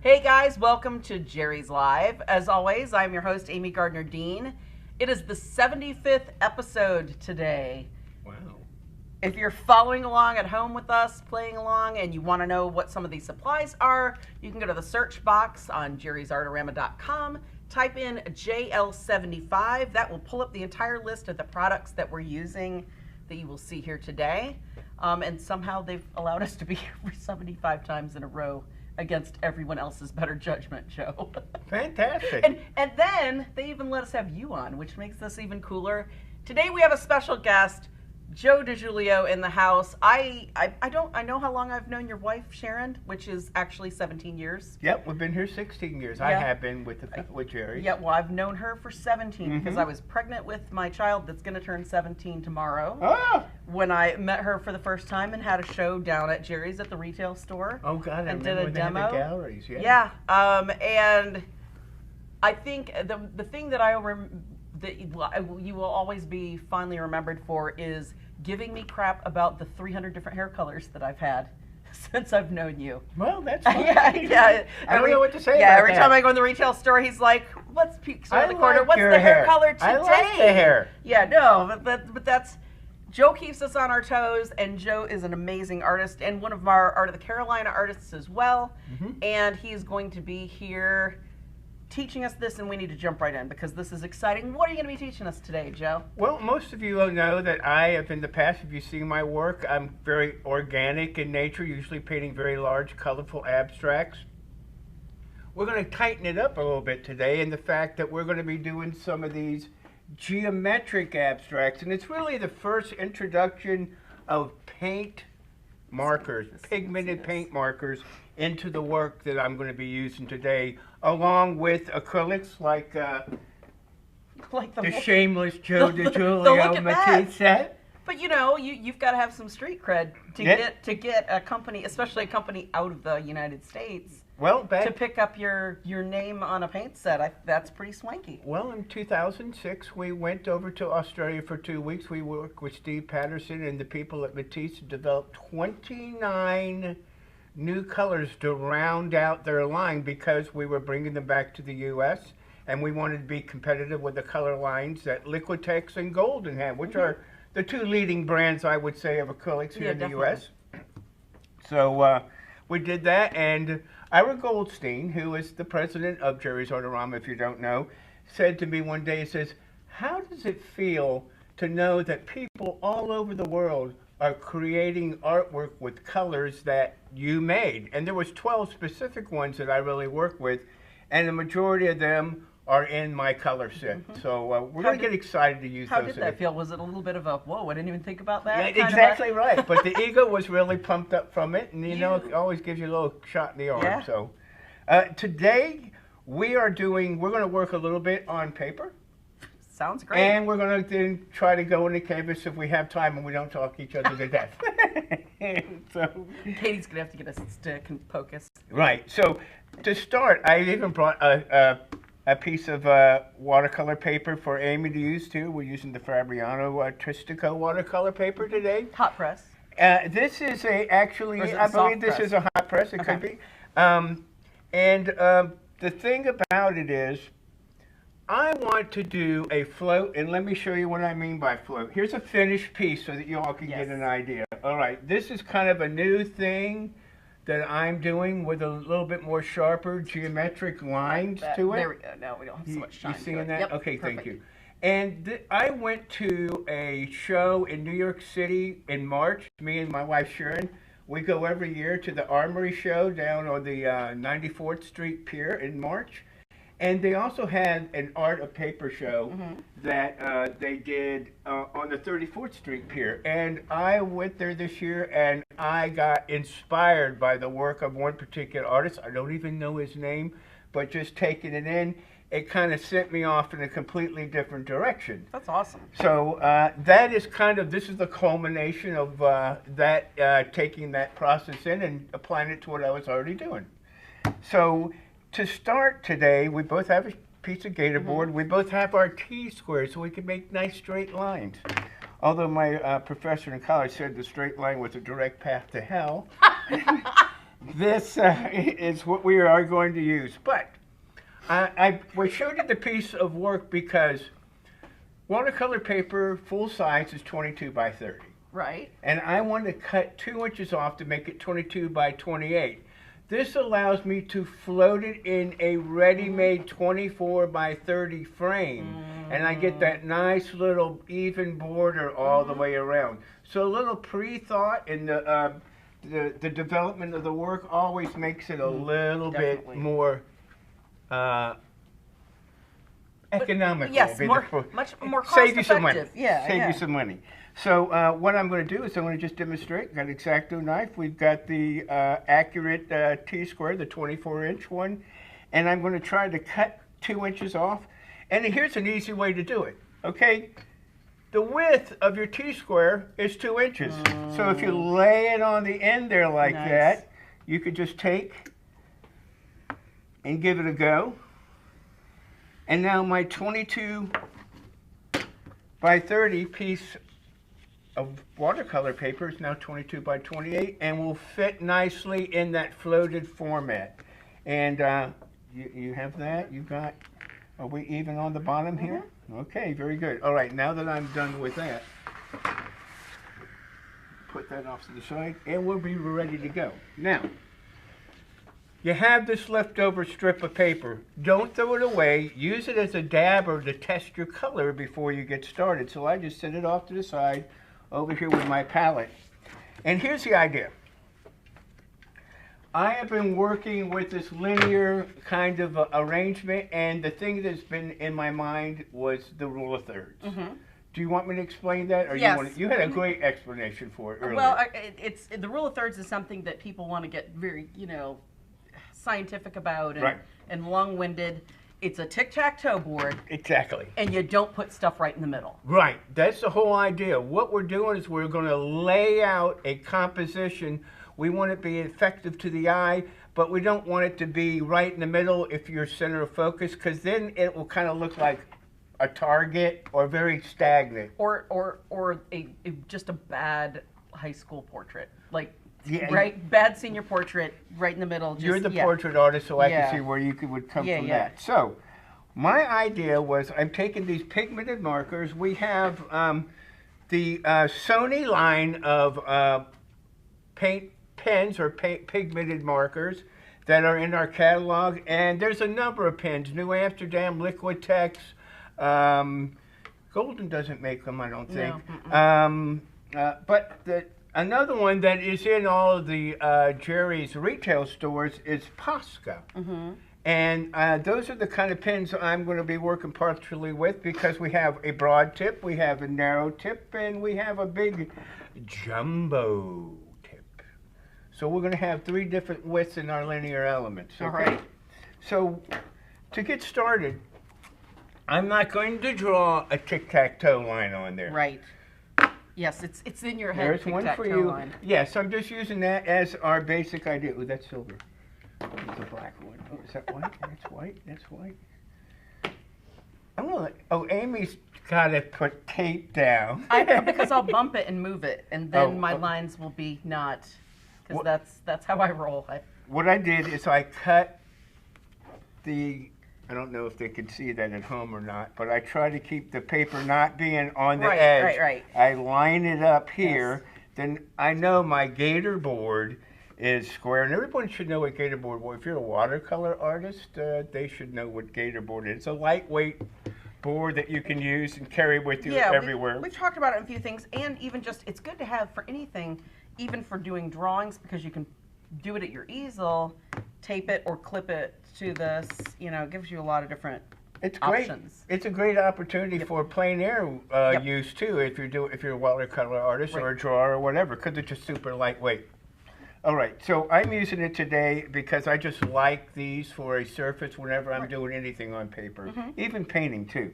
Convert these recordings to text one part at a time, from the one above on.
Hey guys, welcome to Jerry's Live. As always, I'm your host, Amy Gardner-Dean. It is the 75th episode today. Wow. If you're following along at home with us, playing along, and you want to know what some of these supplies are, you can go to the search box on jerrysartarama.com, type in JL75. That will pull up the entire list of the products that we're using that you will see here today. And somehow they've allowed us to be here for 75 times in a row against everyone else's better judgment, Joe. Fantastic. And then they even let us have you on, which makes this even cooler. Today we have a special guest, Joe DiGiulio, in the house. I know how long I've known your wife, Sharon, which is actually 17 years. Yep, we've been here 16 years. Yeah. I have been with Jerry. Yeah, well, I've known her for 17 because I was pregnant with my child that's going to turn 17 tomorrow. Oh! When I met her for the first time and had a show down at Jerry's at the retail store. Oh, God, I and remember did a when demo. they had the galleries. Yeah. Yeah, and I think the thing that that you will always be fondly remembered for is giving me crap about the 300 different hair colors that I've had since I've known you. Well, that's fine. yeah. I don't know what to say Yeah, about every that. time I go in the retail store, he's like, let's peek around the corner. like What's your the hair hair. color today? I like the hair. Yeah, no, but that's... Joe keeps us on our toes, and Joe is an amazing artist and one of our Art of the Carolina artists as well. And he's going to be here teaching us this, and we need to jump right in because this is exciting. What are you going to be teaching us today, Joe? Well, most of you will know that I have in the past, if you've seen my work, I'm very organic in nature, usually painting very large, colorful abstracts. We're going to tighten it up a little bit today in the fact that we're going to be doing some of these geometric abstracts, and it's really the first introduction of paint markers, pigmented paint markers into the work that I'm going to be using today, along with acrylics like the shameless Joe DiGiulio Matisse set. But you know, you've got to have some street cred to get a company, especially a company out of the United States. Well, to pick up your name on a paint set, that's pretty swanky. Well, in 2006, we went over to Australia for 2 weeks. We worked with Steve Patterson and the people at Matisse to develop 29 new colors to round out their line because we were bringing them back to the U.S. and we wanted to be competitive with the color lines that Liquitex and Golden have, which are the two leading brands, I would say, of acrylics here in the U.S. So we did that, and Ira Goldstein, who is the president of Jerry's Artarama, if you don't know, said to me one day, he says, how does it feel to know that people all over the world are creating artwork with colors that you made? And there was 12 specific ones that I really worked with, and the majority of them are in my color set. So we're going to get excited to use those. How did that feel? Was it a little bit of a, whoa, I didn't even think about that? Yeah, exactly right. But the ego was really pumped up from it, and you know, it always gives you a little shot in the arm. Yeah. So today we're going to work a little bit on paper. Sounds great. And we're going to then try to go into canvas if we have time and we don't talk each other to death. So Katie's going to have to get a stick and poke us. Right. So to start, I even brought a piece of watercolor paper for Amy to use too. We're using the Fabriano Tristico watercolor paper today. Hot press. This is actually, I believe this is a hot press. It could be. The thing about it is, I want to do a float, and let me show you what I mean by float. Here's a finished piece so that you all can get an idea. All right, this is kind of a new thing that I'm doing with a little bit more sharper geometric lines to it. There we go. No, we don't have so much shine. You seeing that? Yep, okay, perfect. Thank you. And I went to a show in New York City in March, me and my wife Sharon. We go every year to the Armory show down on the 94th Street Pier in March. And they also had an art of paper show that they did on the 34th Street Pier. And I went there this year and I got inspired by the work of one particular artist. I don't even know his name, but just taking it in, it kind of sent me off in a completely different direction. That's awesome. So that is kind of, this is the culmination of taking that process in and applying it to what I was already doing. So to start today, we both have a piece of gator board. We both have our T-squares so we can make nice straight lines. Although my professor in college said the straight line was a direct path to hell. this is what we are going to use. But we showed you the piece of work because watercolor paper, full size, is 22 by 30. Right. And I want to cut 2 inches off to make it 22 by 28. This allows me to float it in a ready-made 24 by 30 frame. And I get that nice little even border all the way around. So a little pre-thought in the development of the work always makes it a little bit more economical. Yes, much more cost save you some money. effective. Yeah, save you some money. So what I'm going to do is I'm going to just demonstrate. Got an X-Acto knife. We've got the accurate T-square, the 24-inch one. And I'm going to try to cut 2 inches off. And here's an easy way to do it. Okay? The width of your T-square is 2 inches. So if you lay it on the end there like that, you could just take and give it a go. And now my 22 by 30 piece of watercolor paper is now 22 by 28 and will fit nicely in that floated format. And you have that? You got, are we even on the bottom here? Okay, very good. All right, now that I'm done with that, put that off to the side and we'll be ready to go. Now, you have this leftover strip of paper. Don't throw it away. Use it as a dabber to test your color before you get started. So I just set it off to the side over here with my palette. And here's the idea. I have been working with this linear kind of arrangement, and the thing that's been in my mind was the rule of thirds. Do you want me to explain that? Or yes. You had a great explanation for it earlier. Well, the rule of thirds is something that people want to get very, scientific about and long-winded. It's a tic-tac-toe board. Exactly. And you don't put stuff right in the middle. Right. That's the whole idea. What we're doing is we're going to lay out a composition. We want it to be effective to the eye, but we don't want it to be right in the middle if you're center of focus, because then it will kind of look like a target or very stagnant. Or just a bad high school portrait. Like, right, bad senior portrait, right in the middle. Just, you're the portrait artist, so I can see where you would come from that. So, my idea was I'm taking these pigmented markers. We have the Sony line of paint pens or pigmented markers that are in our catalog, and there's a number of pens. New Amsterdam, Liquitex, Golden doesn't make them, I don't think. No. But another one that is in all of the Jerry's retail stores is Posca. And those are the kind of pens I'm going to be working partially with, because we have a broad tip, we have a narrow tip, and we have a big jumbo tip. So we're going to have 3 different widths in our linear elements. Okay? All right. So to get started, I'm not going to draw a tic-tac-toe line on there. Right. Yes, it's in your head. There's one for you. Line. Yes, I'm just using that as our basic idea. Oh, that's silver. It's a black one. Oh, is that white? That's white. That's white. Oh, Amy's got to put tape down. I know, because I'll bump it and move it, and then my lines will be not. Because that's how I roll. What I did is I cut the. I don't know if they could see that at home or not, but I try to keep the paper not being on the edge. Right. I line it up here. Yes. Then I know my gator board is square, and everyone should know what gator board is. If you're a watercolor artist, they should know what gator board is. It's a lightweight board that you can use and carry with you everywhere. We've talked about it in a few things, and even just it's good to have for anything, even for doing drawings, because you can do it at your easel, tape it or clip it to this. It gives you a lot of different options. It's a great opportunity for plein air use too, if you're a watercolor artist or a drawer or whatever, because it's just super lightweight. All right, so I'm using it today because I just like these for a surface whenever I'm doing anything on paper, even painting too.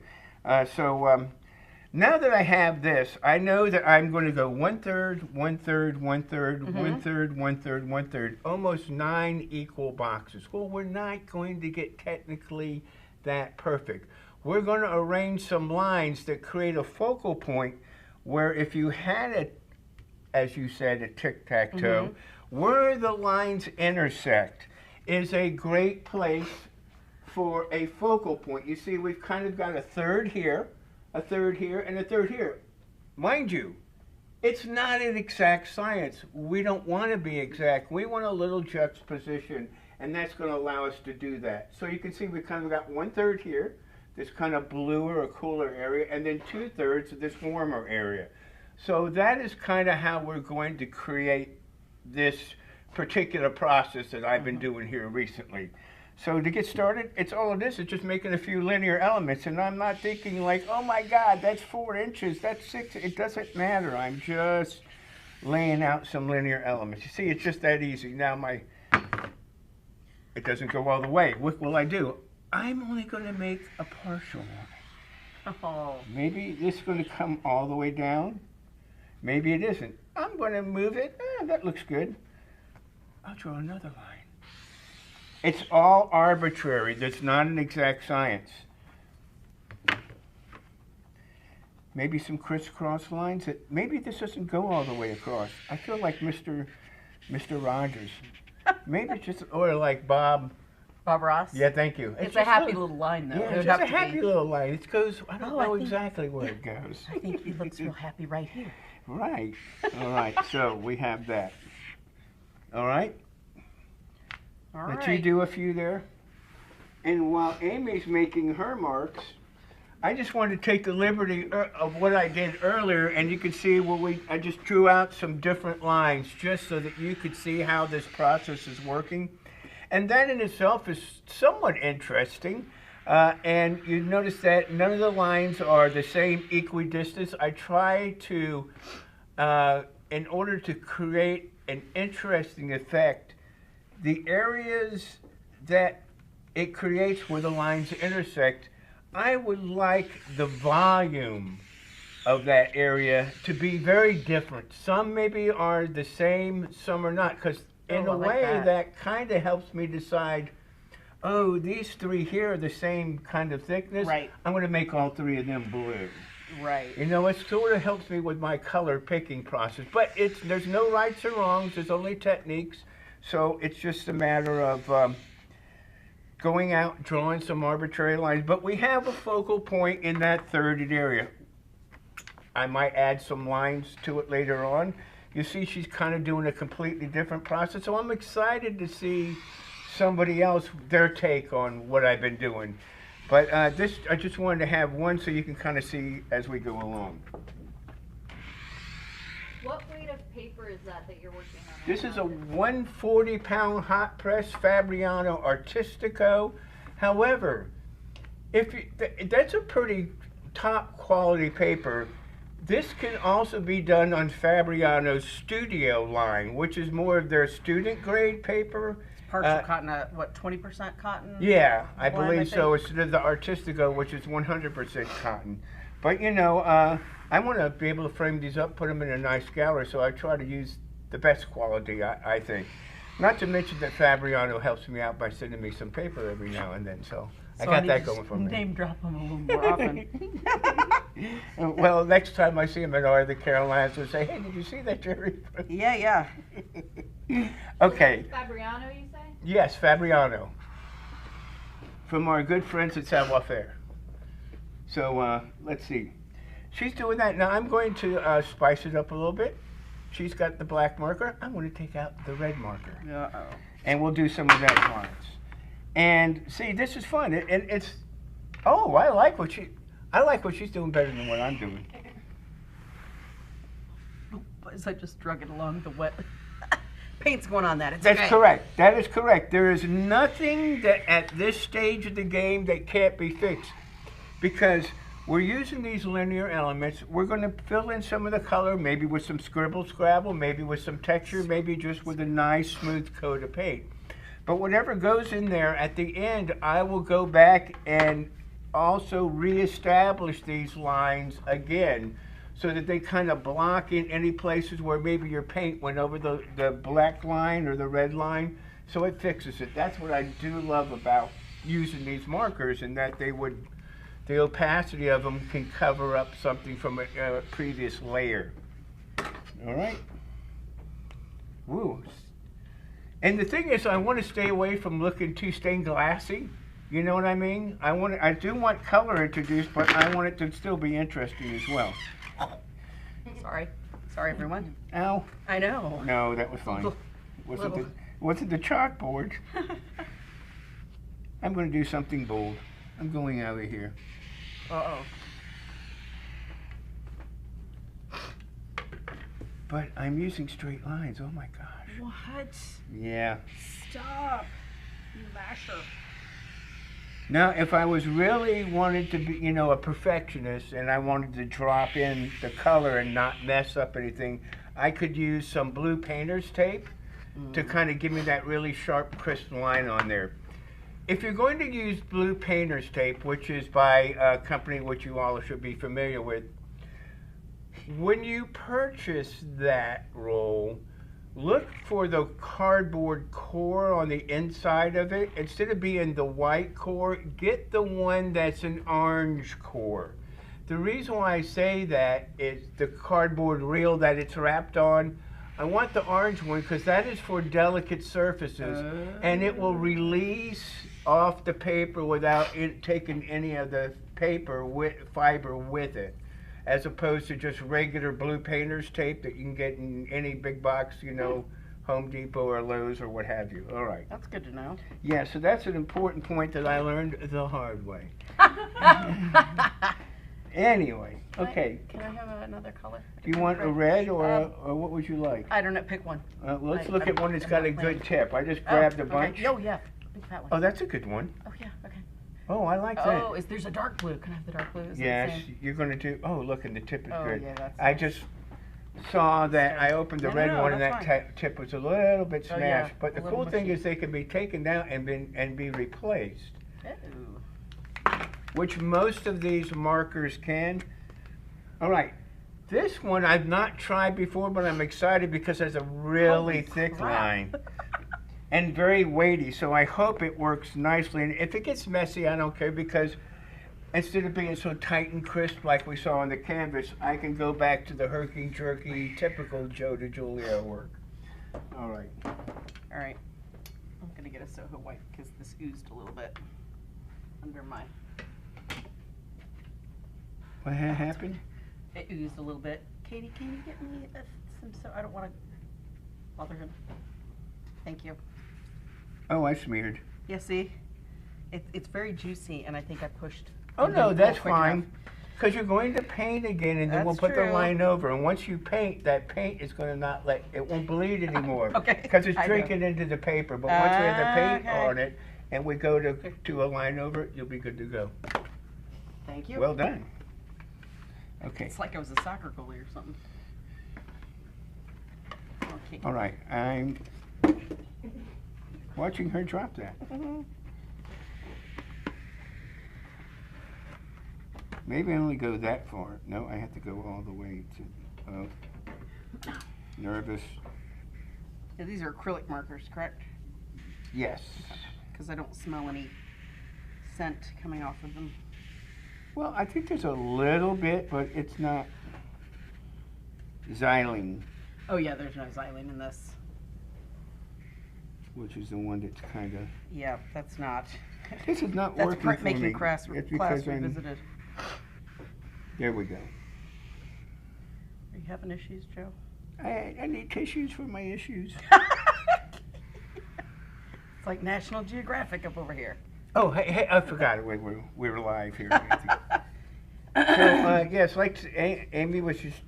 Now that I have this, I know that I'm going to go 1/3, 1/3, 1/3, 1/3, 1/3, 1/3, almost 9 equal boxes. Well, we're not going to get technically that perfect. We're going to arrange some lines that create a focal point where if you had it, as you said, a tic-tac-toe, where the lines intersect is a great place for a focal point. You see, we've kind of got a third here, a third here, and a third here. Mind you, it's not an exact science. We don't want to be exact. We want a little juxtaposition, and that's going to allow us to do that. So you can see we've kind of got 1/3 here, this kind of bluer or cooler area, and then 2/3 of this warmer area. So that is kind of how we're going to create this particular process that I've been doing here recently. So to get started, it's all it is. It's just making a few linear elements, and I'm not thinking like, oh my God, that's 4 inches, that's 6. It doesn't matter. I'm just laying out some linear elements. You see, it's just that easy. Now it doesn't go all the way. What will I do? I'm only going to make a partial line. Oh. Maybe this is going to come all the way down. Maybe it isn't. I'm going to move it. That looks good. I'll draw another line. It's all arbitrary. There's not an exact science. Maybe some crisscross lines. Maybe this doesn't go all the way across. I feel like Mr. Rogers. Maybe just, or like Bob Ross? Yeah, thank you. It's a happy little line, though. Yeah, it's just a happy little line. It goes, I don't know exactly where it goes. I think he looks real happy right here. Right. All right, so we have that. All right? All Let right. you do a few there. And while Amy's making her marks, I just wanted to take the liberty of what I did earlier, and you can see where I just drew out some different lines just so that you could see how this process is working. And that in itself is somewhat interesting. And you notice that none of the lines are the same equidistance. I try to, in order to create an interesting effect, the areas that it creates where the lines intersect, I would like the volume of that area to be very different. Some maybe are the same, some are not, because in a way that kind of helps me decide, oh, these 3 here are the same kind of thickness. Right. I'm going to make all 3 of them blue. Right. You know, it sort of helps me with my color picking process. But there's no rights or wrongs. There's only techniques. So it's just a matter of going out, drawing some arbitrary lines. But we have a focal point in that thirded area. I might add some lines to it later on. You see she's kind of doing a completely different process. So I'm excited to see somebody else, their take on what I've been doing. But I just wanted to have one so you can kind of see as we go along. What weight of paper is that you're working on? This is a 140-pound hot press Fabriano Artistico. However, that's a pretty top quality paper. This can also be done on Fabriano's Studio line, which is more of their student grade paper. Partial cotton, what, 20% cotton? Yeah, I believe so. think? Instead of the Artistico, which is 100% cotton. But you know, I want to be able to frame these up, put them in a nice gallery, so I try to use the best quality, I think. Not to mention that Fabriano helps me out by sending me some paper every now and then, so I got that going for me. Name drop them a little more often. Well, next time I see him at the Carolinas, I'll say, hey, did you see that, Jerry? Yeah. Okay. Fabriano, you say? Yes, Fabriano. From our good friends at Savoir-Faire. So, let's see. She's doing that. Now, I'm going to spice it up a little bit. She's got the black marker. I'm going to take out the red marker. Uh-oh. And we'll do some of that lines. And see, this is fun. And it's, oh, I like what she's doing better than what I'm doing. As I just drug it along the wet paint's going on that. That's correct. That is correct. There is nothing that at this stage of the game that can't be fixed, because we're using these linear elements. We're going to fill in some of the color, maybe with some scribble scrabble, maybe with some texture, maybe just with a nice smooth coat of paint. But whatever goes in there, at the end, I will go back and also reestablish these lines again, so that they kind of block in any places where maybe your paint went over the black line or the red line, so it fixes it. That's what I do love about using these markers, and that the opacity of them can cover up something from a previous layer. All right. Woo. And the thing is, I want to stay away from looking too stained glassy. You know what I mean? I do want color introduced, but I want it to still be interesting as well. Sorry. Sorry, everyone. Ow. I know. No, that was fine. Wasn't the chalkboard. I'm going to do something bold. I'm going out of here. Uh-oh. But I'm using straight lines. Oh my gosh. What? Yeah. Stop. You masher. Now, if I was really wanted to be, you know, a perfectionist and I wanted to drop in the color and not mess up anything, I could use some blue painter's tape to kind of give me that really sharp, crisp line on there. If you're going to use blue painter's tape, which is by a company which you all should be familiar with, when you purchase that roll, look for the cardboard core on the inside of it. Instead of being the white core, get the one that's an orange core. The reason why I say that is the cardboard reel that it's wrapped on. I want the orange one because that is for delicate surfaces, and it will release off the paper without it taking any of the paper fiber with it, as opposed to just regular blue painter's tape that you can get in any big box, you know, Home Depot or Lowe's or what have you. All right. That's good to know. Yeah, so that's an important point that I learned the hard way. Anyway, okay. Can I have another color? Do you want a red or what would you like? I don't know. Pick one. Let's look at one that's got a good tip. I just grabbed a bunch. Okay. Oh, yeah. Big fat one. Oh, that's a good one. Oh, yeah. Okay. Oh, I like that. Oh, there's a dark blue. Can I have the dark blue? Is Yes, you're going to do. Oh, look, and the tip is good. Yeah, that's I just saw that. I opened the red one, and that tip was a little bit smashed. Yeah, but the cool thing is they can be taken down and be replaced, which most of these markers can. All right, this one I've not tried before, but I'm excited because it's a really thick line. And very weighty, so I hope it works nicely. And if it gets messy, I don't care, because instead of being so tight and crisp like we saw on the canvas, I can go back to the herky-jerky, typical Joe DiGiulio work. All right. All right. I'm going to get a Soho white because this oozed a little bit under my... What happened? It oozed a little bit. Katie, can you get me some I don't want to bother him. Thank you. Oh, I smeared. Yeah, see? It's very juicy, and I think I pushed. Oh, no, that's fine. Because you're going to paint again, and then we'll put the line over. And once you paint, that paint is going to not it won't bleed anymore. Okay. Because it's drinking into the paper. But once we have the paint on it, and we go to a line over, you'll be good to go. Thank you. Well done. Okay. It's like I was a soccer goalie or something. Okay. All right. I'm watching her drop that. Maybe I only go that far. No, I have to go all the way to... nervous. Yeah, these are acrylic markers, correct? Yes. Because I don't smell any scent coming off of them. Well, I think there's a little bit, but it's not xylene. Oh yeah, there's no xylene in this. Which is the one that's kind of... Yeah, that's not. This is not that's working for me. That's making class because revisited. There we go. Are you having issues, Joe? I need tissues for my issues. It's like National Geographic up over here. Oh, hey, I forgot we were live here. So, yes, like Amy was just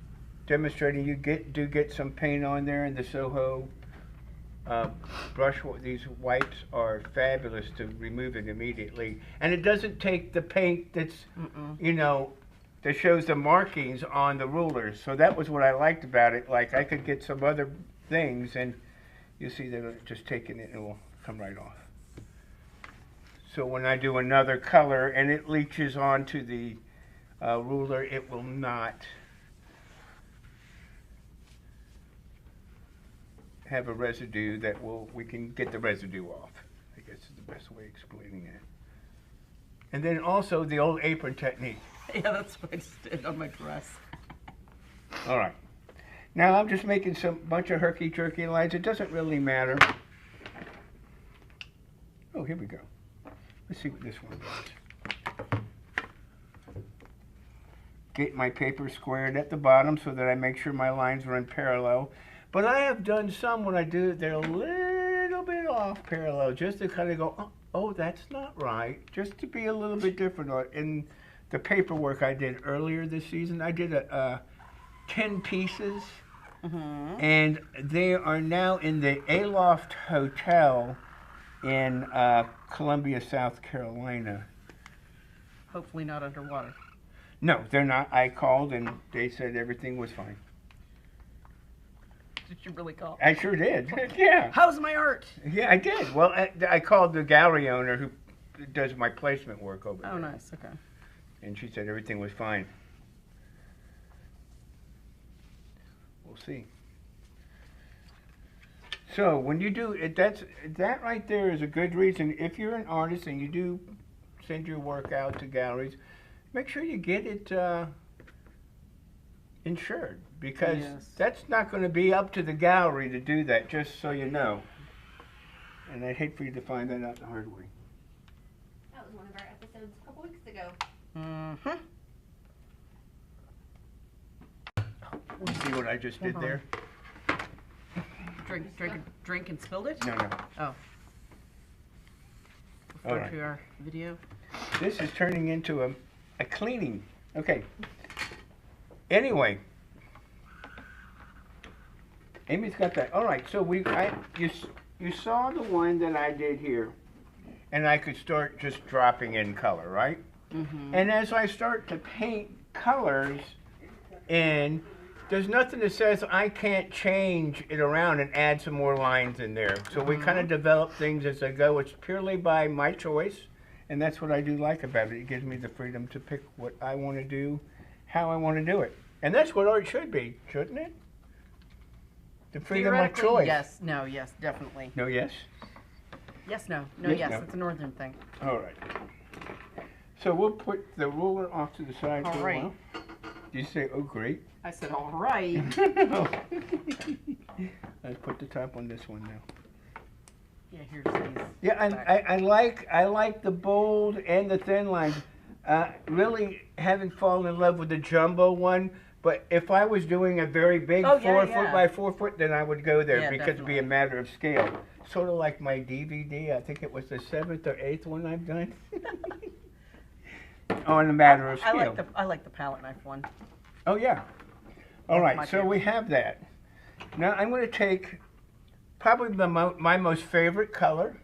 demonstrating, you do get some paint on there, and the Soho brush. These wipes are fabulous to remove it immediately, and it doesn't take the paint that's you know, that shows the markings on the rulers. So that was what I liked about it. Like I could get some other things, and you see that it's just taking it and it will come right off. So when I do another color and it leaches onto the ruler, it will not have a residue that we can get the residue off. I guess is the best way of explaining that. And then also the old apron technique. Yeah, that's what I just did on my dress. All right. Now I'm just making some bunch of herky-jerky lines. It doesn't really matter. here we go. Let's see what this one does. Get my paper squared at the bottom so that I make sure my lines run parallel. But I have done some when I do it, they're a little bit off parallel, just to kind of go, oh, that's not right. Just to be a little bit different. In the paperwork I did earlier this season, I did 10 pieces. And they are now in the Aloft Hotel in Columbia, South Carolina. Hopefully not underwater. No, they're not. I called and they said everything was fine. Did you really call? I sure did. Yeah. How's my art? Yeah, I did. Well, I called the gallery owner who does my placement work over there. Oh, nice. Okay. And she said everything was fine. We'll see. So when you do it, that right there is a good reason. If you're an artist and you do send your work out to galleries, make sure you get it insured, because that's not going to be up to the gallery to do that, just so you know. And I'd hate for you to find that out the hard way. That was one of our episodes a couple weeks ago. See what I just did there? Drink and spilled it? No, no. Oh. Refer to our video. This is turning into a cleaning. Okay. Anyway. Amy's got that. All right. So you saw the one that I did here, and I could start just dropping in color, right? And as I start to paint colors in, there's nothing that says I can't change it around and add some more lines in there. So we kind of develop things as I go. It's purely by my choice, and that's what I do like about it. It gives me the freedom to pick what I want to do, how I want to do it. And that's what art should be, shouldn't it? The freedom of choice. Yes. No, yes, definitely. No, yes? Yes, no. No, Yes, yes. no. It's a northern thing. All right. So we'll put the ruler off to the side All for right. a while. Did you say, oh, great? I said, all right. Let's put the top on this one now. Yeah, here's these. Yeah, I like the bold and the thin lines. Really haven't fallen in love with the jumbo one, but if I was doing a very big 4 foot by 4 foot, then I would go there, because it'd be a matter of scale. Sort of like my DVD. I think it was the 7th or 8th one I've done. On a matter of scale. I like the palette knife one. Oh yeah. All right. So favorite. we have that. Now I'm going to take probably my most favorite color,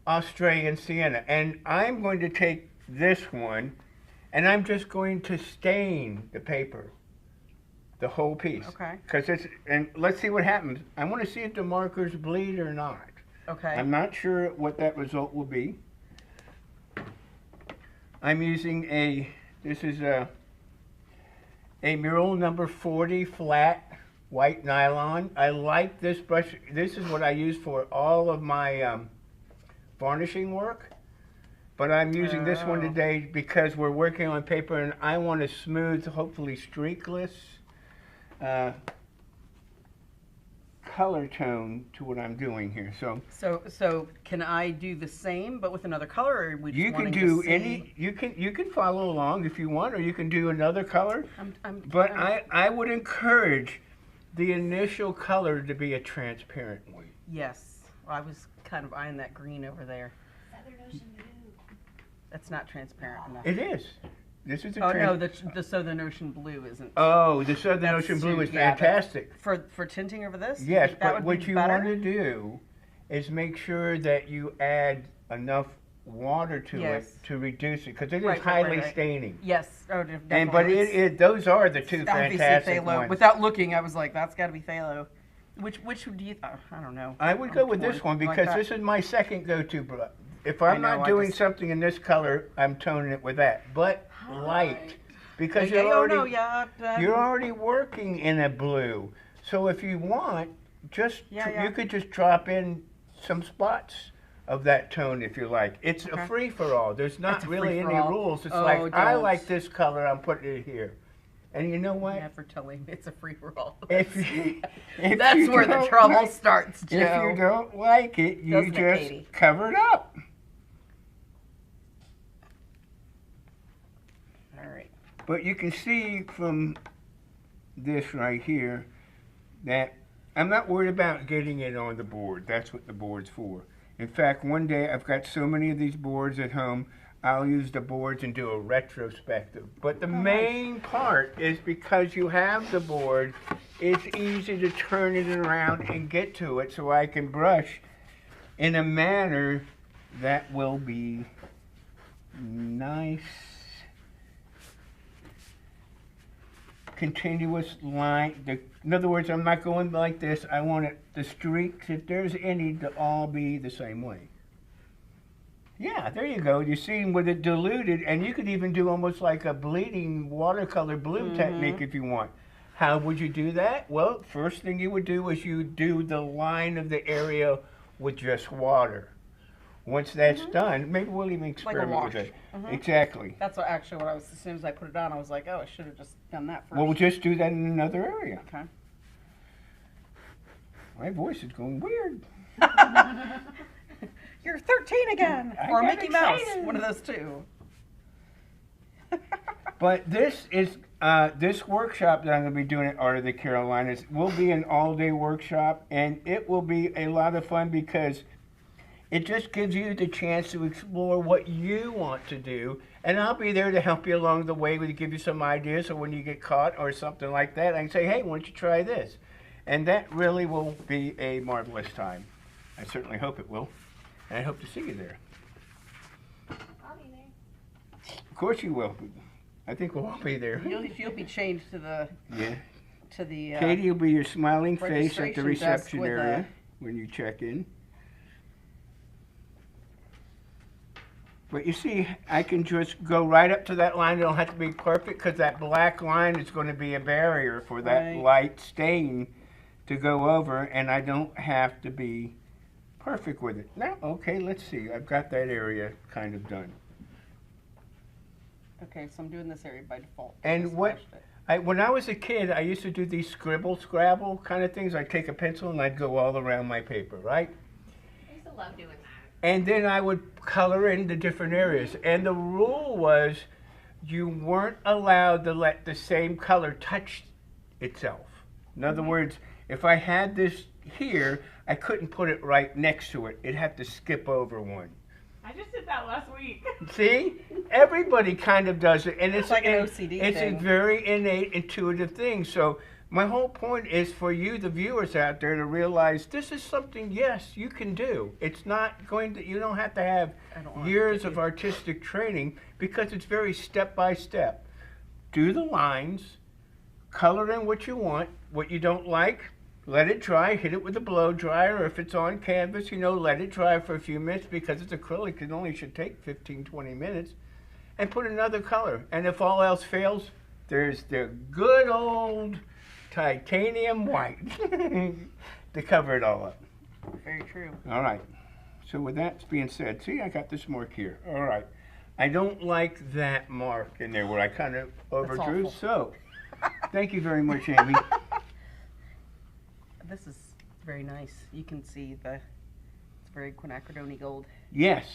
Australian Sienna, and I'm going to take this one, and I'm just going to stain the paper, the whole piece. Okay. And let's see what happens. I want to see if the markers bleed or not. Okay. I'm not sure what that result will be. I'm using this is a mural number 40 flat white nylon. I like this brush. This is what I use for all of my varnishing work. But I'm using this one today because we're working on paper and I want a smooth, hopefully streakless color tone to what I'm doing here. So can I do the same but with another color, or we just you can do any. You can follow along if you want, or you can do another color. But I would encourage the initial color to be a transparent one. Yes, I was kind of eyeing that green over there. Southern Ocean blue. That's not transparent enough. It is. This is a no, the Southern Ocean blue isn't. Oh, the Southern Ocean blue is fantastic. For tinting over this? Yes, but what you want to do is make sure that you add enough water to it to reduce it, because it is highly staining. Yes, definitely. And those are the two fantastic ones. Without looking, I was like, that's got to be phthalo. Which do you? I don't know. I would go with this one because this is my second go-to. If I'm not doing something in this color, I'm toning it with that. But light, because you're already working in a blue. So if you want, you could just drop in some spots of that tone if you like. It's a free for all. There's not really any rules. It's like, I like this color, I'm putting it here. And you know what? Never tell him it's a free-for-all. If That's you where the don't trouble like- starts, Joe. If you don't like it, you Doesn't it, just Katie? cover it up. All right. But you can see from this right here that I'm not worried about getting it on the board. That's what the board's for. In fact, one day I've got so many of these boards at home, I'll use the boards and do a retrospective. But the main part is because you have the board, it's easy to turn it around and get to it so I can brush in a manner that will be nice, continuous line. In other words, I'm not going like this. I want it, the streaks, if there's any, to all be the same way. Yeah, there you go. You see with it diluted, and you could even do almost like a bleeding watercolor blue technique if you want. How would you do that? Well, first thing you would do is you do the line of the area with just water. Once that's done, maybe we'll even experiment with it. Exactly. That's what what I was, as soon as I put it on, I was like, oh, I should have just done that first. Well, we'll just do that in another area. Okay. My voice is going weird. You're 13 again! I Or got Mickey Mouse. excited. One of those two. But this is, this workshop that I'm going to be doing at Art of the Carolinas will be an all-day workshop, and it will be a lot of fun because it just gives you the chance to explore what you want to do, and I'll be there to help you along the way to give you some ideas, so when you get caught or something like that, I can say, hey, why don't you try this? And that really will be a marvelous time. I certainly hope it will, and I hope to see you there. I'll be there. Of course you will. I think we'll all be there. You'll be changed to the Yeah. Katie Katie will be your smiling face at the registration desk reception with area when you check in. But you see, I can just go right up to that line. It don't have to be perfect because that black line is going to be a barrier for that Right. light stain to go over, and I don't have to be perfect with it. Now, okay, let's see. I've got that area kind of done. Okay, so I'm doing this area by default. And Just what- flashed it. When I was a kid, I used to do these scribble, scrabble kind of things. I'd take a pencil and I'd go all around my paper, right? I used to love doing that. And then I would color in the different areas. And the rule was you weren't allowed to let the same color touch itself. In other words, if I had this here, I couldn't put it right next to it. It'd have to skip over one. I just did that last week. See? Everybody kind of does it. And it's like an OCD It's thing. a very innate, intuitive thing. So my whole point is for you, the viewers out there, to realize this is something, yes, you can do. It's not going to, you don't have to have I don't want years to of artistic training because it's very step by step. Do the lines, color in what you want, what you don't like, let it dry, hit it with a blow dryer, or if it's on canvas, let it dry for a few minutes because it's acrylic, it only should take 15, 20 minutes, and put another color. And if all else fails, there's the good old titanium white to cover it all up. Very true. All right. So with that being said, see, I got this mark here. All right. I don't like that mark in there where I kind of overdrew. awful. So, thank you very much, Amy. This is very nice. You can see it's very quinacridone gold. Yes.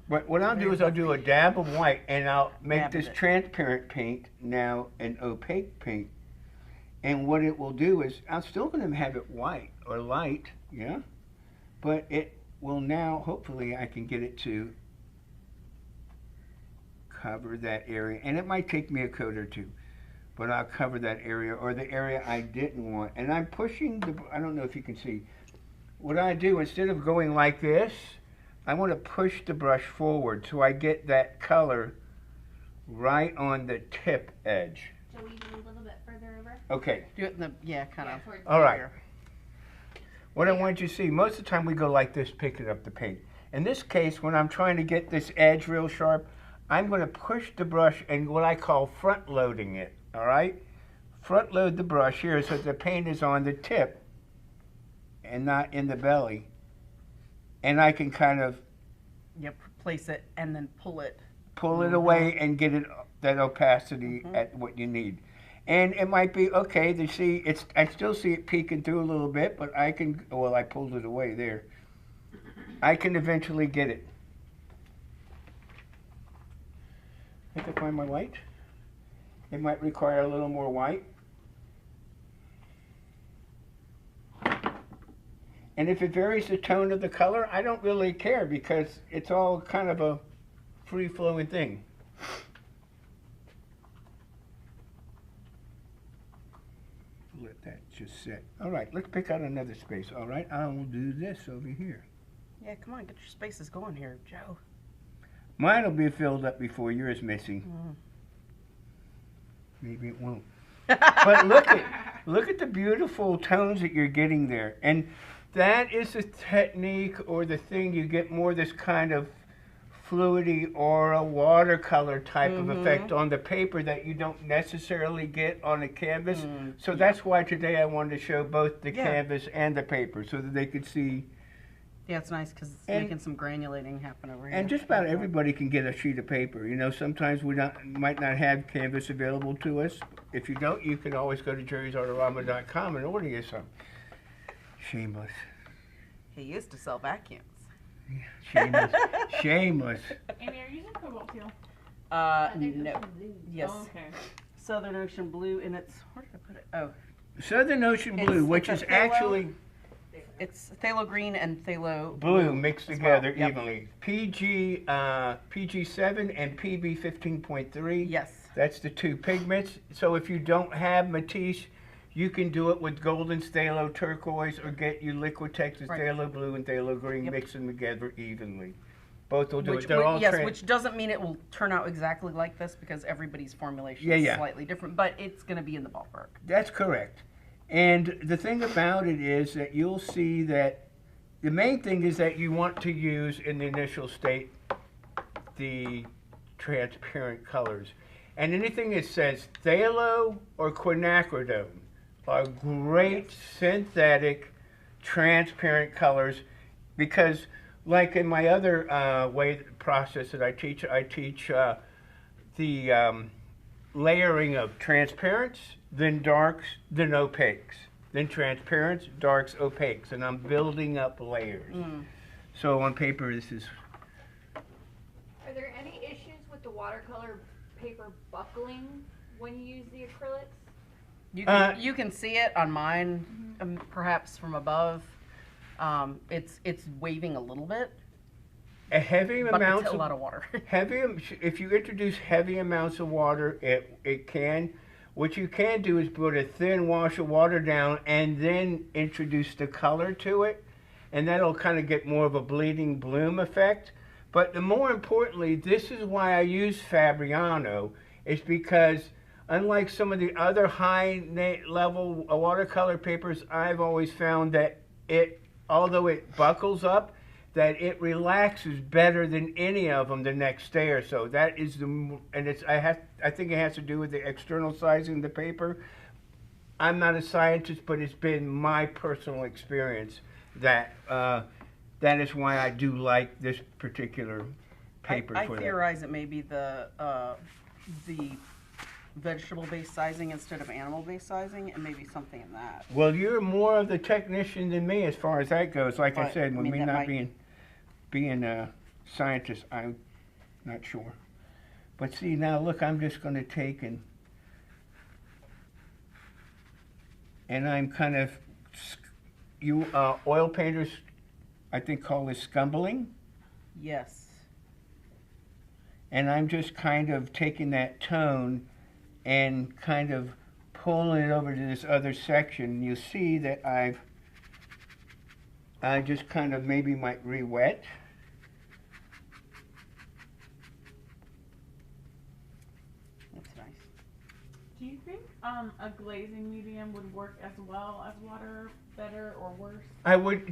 But what I'll do is I'll do a dab of white and I'll make Dab of this it. transparent paint now an opaque paint. And what it will do is I'm still going to have it white or light, yeah? But it will now, hopefully I can get it to cover that area. And it might take me a coat or two, but I'll cover that area or the area I didn't want. And I'm pushing I don't know if you can see. What I do, instead of going like this, I want to push the brush forward so I get that color right on the tip edge. Shall we do a little bit further over? Okay. Do it in the, kind of. towards All right. here. What I want you to see, most of the time we go like this, picking up the paint. In this case, when I'm trying to get this edge real sharp, I'm going to push the brush and what I call front loading it, all right? Front load the brush here so the paint is on the tip and not in the belly. And I can kind of Yep, place it and then pull it. pull it away and get it that opacity at what you need. And it might be, okay, I still see it peeking through a little bit, but I pulled it away there. I can eventually get it. I have to find my white. It might require a little more white. And if it varies the tone of the color, I don't really care because it's all kind of a free-flowing thing. Let that just sit. All right, let's pick out another space. All right, I will do this over here. Yeah, come on, get your spaces going here, Joe. Mine will be filled up before yours missing. Mm. Maybe it won't. But look at the beautiful tones that you're getting there. And that is the technique or the thing you get more this kind of fluidy or a watercolor type of effect on the paper that you don't necessarily get on a canvas. So that's why today I wanted to show both the canvas and the paper so that they could see. Yeah, it's nice because it's making some granulating happen over here. And just about everybody can get a sheet of paper. You know, sometimes we might not have canvas available to us. If you don't, you can always go to jerrysartarama.com and order you some. Shameless. He used to sell vacuums. Shameless. Shameless. Amy, are you using cobalt teal? No. Yes. Oh, okay. Southern Ocean Blue, and it's, where did I put it? Oh. Southern Ocean Blue, which is actually... It's phthalo green and phthalo blue mixed together well. evenly. PG7 and PB 15.3. Yes. That's the two pigments. So if you don't have Matisse, you can do it with golden phthalo turquoise or get you Liquitex phthalo blue and phthalo green, mix them together evenly. Both will do it. They're all which doesn't mean it will turn out exactly like this because everybody's formulation is slightly different, but it's going to be in the ballpark. That's correct. And the thing about it is that you'll see that the main thing is that you want to use in the initial state the transparent colors. And anything that says phthalo or quinacridone are great synthetic transparent colors because like in my other process that I teach the layering of transparents, then darks, then opaques, then transparents, darks, opaques, and I'm building up layers. So on paper, this is... Are there any issues with the watercolor paper buckling when you use the acrylics? You can see it on mine, perhaps from above. It's waving a little bit. A heavy but amounts it's a lot of water. If you introduce heavy amounts of water, it can. What you can do is put a thin wash of water down and then introduce the color to it, and that'll kind of get more of a bleeding bloom effect. But more importantly, this is why I use Fabriano, is because unlike some of the other high-level watercolor papers, I've always found that although it buckles up, that it relaxes better than any of them the next day or so. That is I think it has to do with the external sizing of the paper. I'm not a scientist, but it's been my personal experience that that is why I do like this particular paper. I theorize it may be the vegetable-based sizing instead of animal-based sizing, and maybe something in that. Well, you're more of the technician than me as far as that goes. Like I said, with me not being a scientist, I'm not sure. But see, now look, I'm just going to take and I'm kind of, oil painters, I think, call this scumbling. Yes. And I'm just kind of taking that tone and kind of pulling it over to this other section. You'll see that I just kind of maybe might re-wet. That's nice. Do you think a glazing medium would work as well as water, better or worse?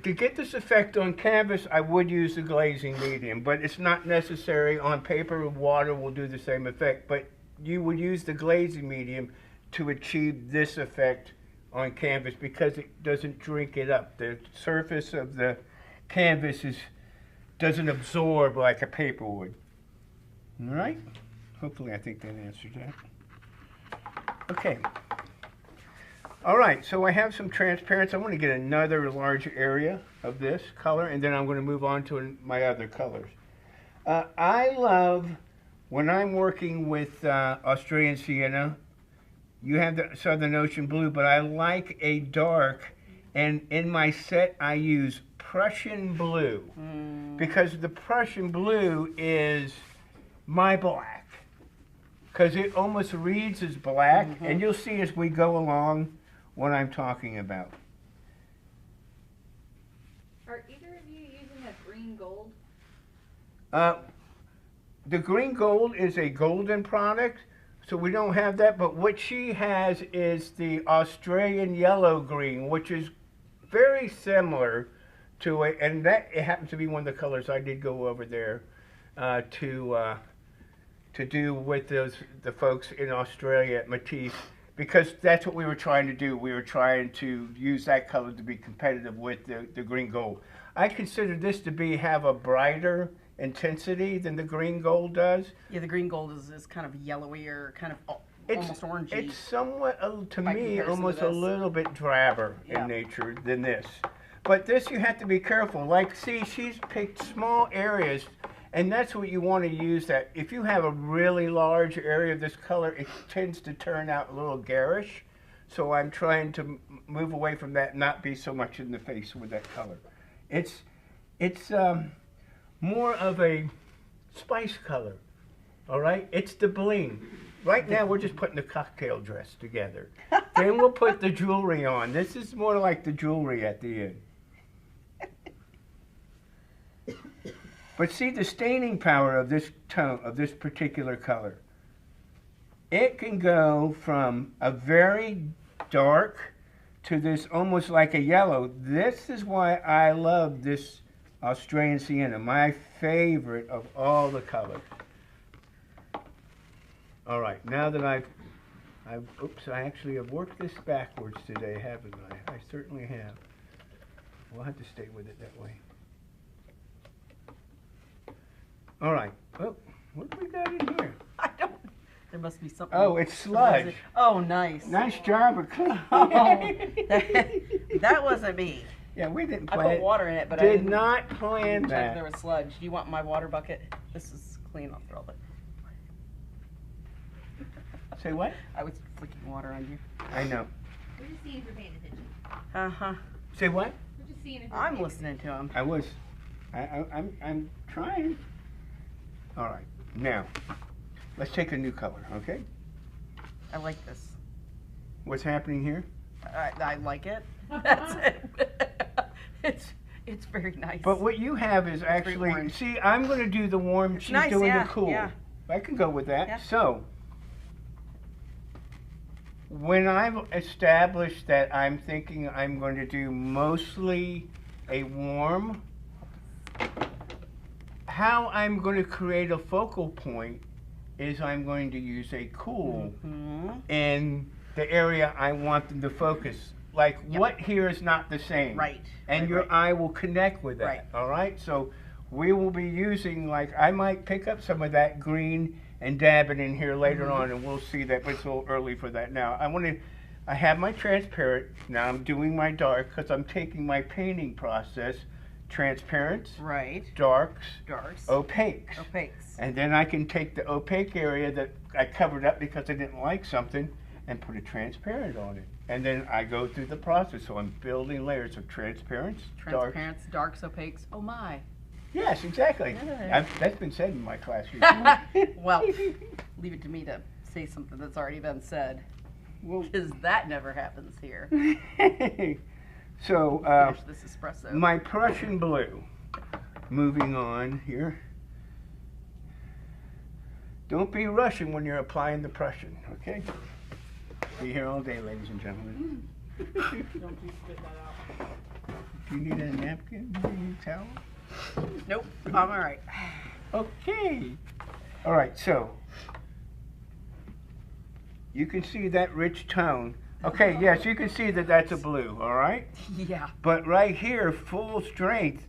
To get this effect on canvas, I would use the glazing medium, but it's not necessary. On paper, water will do the same effect, but you would use the glazing medium to achieve this effect on canvas because it doesn't drink it up. The surface of the canvas doesn't absorb like a paper would. All right? Hopefully I think that answered that. Okay. All right, so I have some transparents. I'm going to get another large area of this color, and then I'm going to move on to my other colors. I love, when I'm working with Australian sienna, you have the Southern Ocean blue, but I like a dark, and in my set I use Prussian blue, because the Prussian blue is my black, because it almost reads as black, and you'll see as we go along what I'm talking about. Are either of you using a green gold? The green gold is a golden product, so we don't have that, but what she has is the Australian yellow green, which is very similar to it, and that it happens to be one of the colors I did go over there to do with the folks in Australia at Matisse, because that's what we were trying to do. We were trying to use that color to be competitive with the green gold. I consider this to have a brighter intensity than the green gold does. Yeah, the green gold is kind of yellowier, kind of almost orangey. It's somewhat, to me, almost a little bit drabber in nature than this. But this you have to be careful. Like, see, she's picked small areas, and that's what you want to use. That if you have a really large area of this color, it tends to turn out a little garish. So I'm trying to move away from that, not be so much in the face with that color. It's more of a spice color, all right? It's the bling. Right now we're just putting the cocktail dress together. Then we'll put the jewelry on. This is more like the jewelry at the end. But see the staining power of this tone, of this particular color. It can go from a very dark to this almost like a yellow. This is why I love this Australian sienna, my favorite of all the colors. All right, now that I actually have worked this backwards today, haven't I? I certainly have. We'll have to stay with it that way. All right. Oh, what do we got in here? I don't. There must be something. Oh, it's sludge. Oh, nice. Nice job of cleaning. Oh, that wasn't me. Yeah, we didn't I plan put water in it, but I did didn't not plan check that. there was sludge. Do you want my water bucket? This is clean. I'll throw it. Say what? I was flicking water on you. I know. We're just seeing if you're paying attention. Uh-huh. Say what? We're just seeing if you're I'm paying listening to him. I was. I'm trying. All right. Now, let's take a new color, okay? I like this. What's happening here? I like it. That's it. It's very nice. But what you have is actually, see, I'm going to do the warm, she's nice, doing yeah, the cool. yeah. I can go with that. Yeah. So, when I've established that I'm thinking I'm going to do mostly a warm, how I'm going to create a focal point is I'm going to use a cool in the area I want them to focus. Like, what here is not the same. Right. And your eye will connect with that. Right. All right? So we will be using, like, I might pick up some of that green and dab it in here later on, and we'll see that, but it's a little early for that now. I have my transparent. Now I'm doing my dark because I'm taking my painting process, transparents, darks, opaques. And then I can take the opaque area that I covered up because I didn't like something and put a transparent on it. And then I go through the process. So I'm building layers of transparents, darks, opaques. Oh my. Yes, exactly. Yeah. That's been said in my class recently. Well, leave it to me to say something that's already been said. Because that never happens here. So, finish this espresso. My Prussian blue. Moving on here. Don't be rushing when you're applying the Prussian, okay? Be here all day, ladies and gentlemen. Don't you spit that out. Do you need a napkin? Do you need a towel? Nope, I'm all right. Okay. All right, so you can see that rich tone. Okay, yes, you can see that that's a blue, all right? Yeah. But right here, full strength,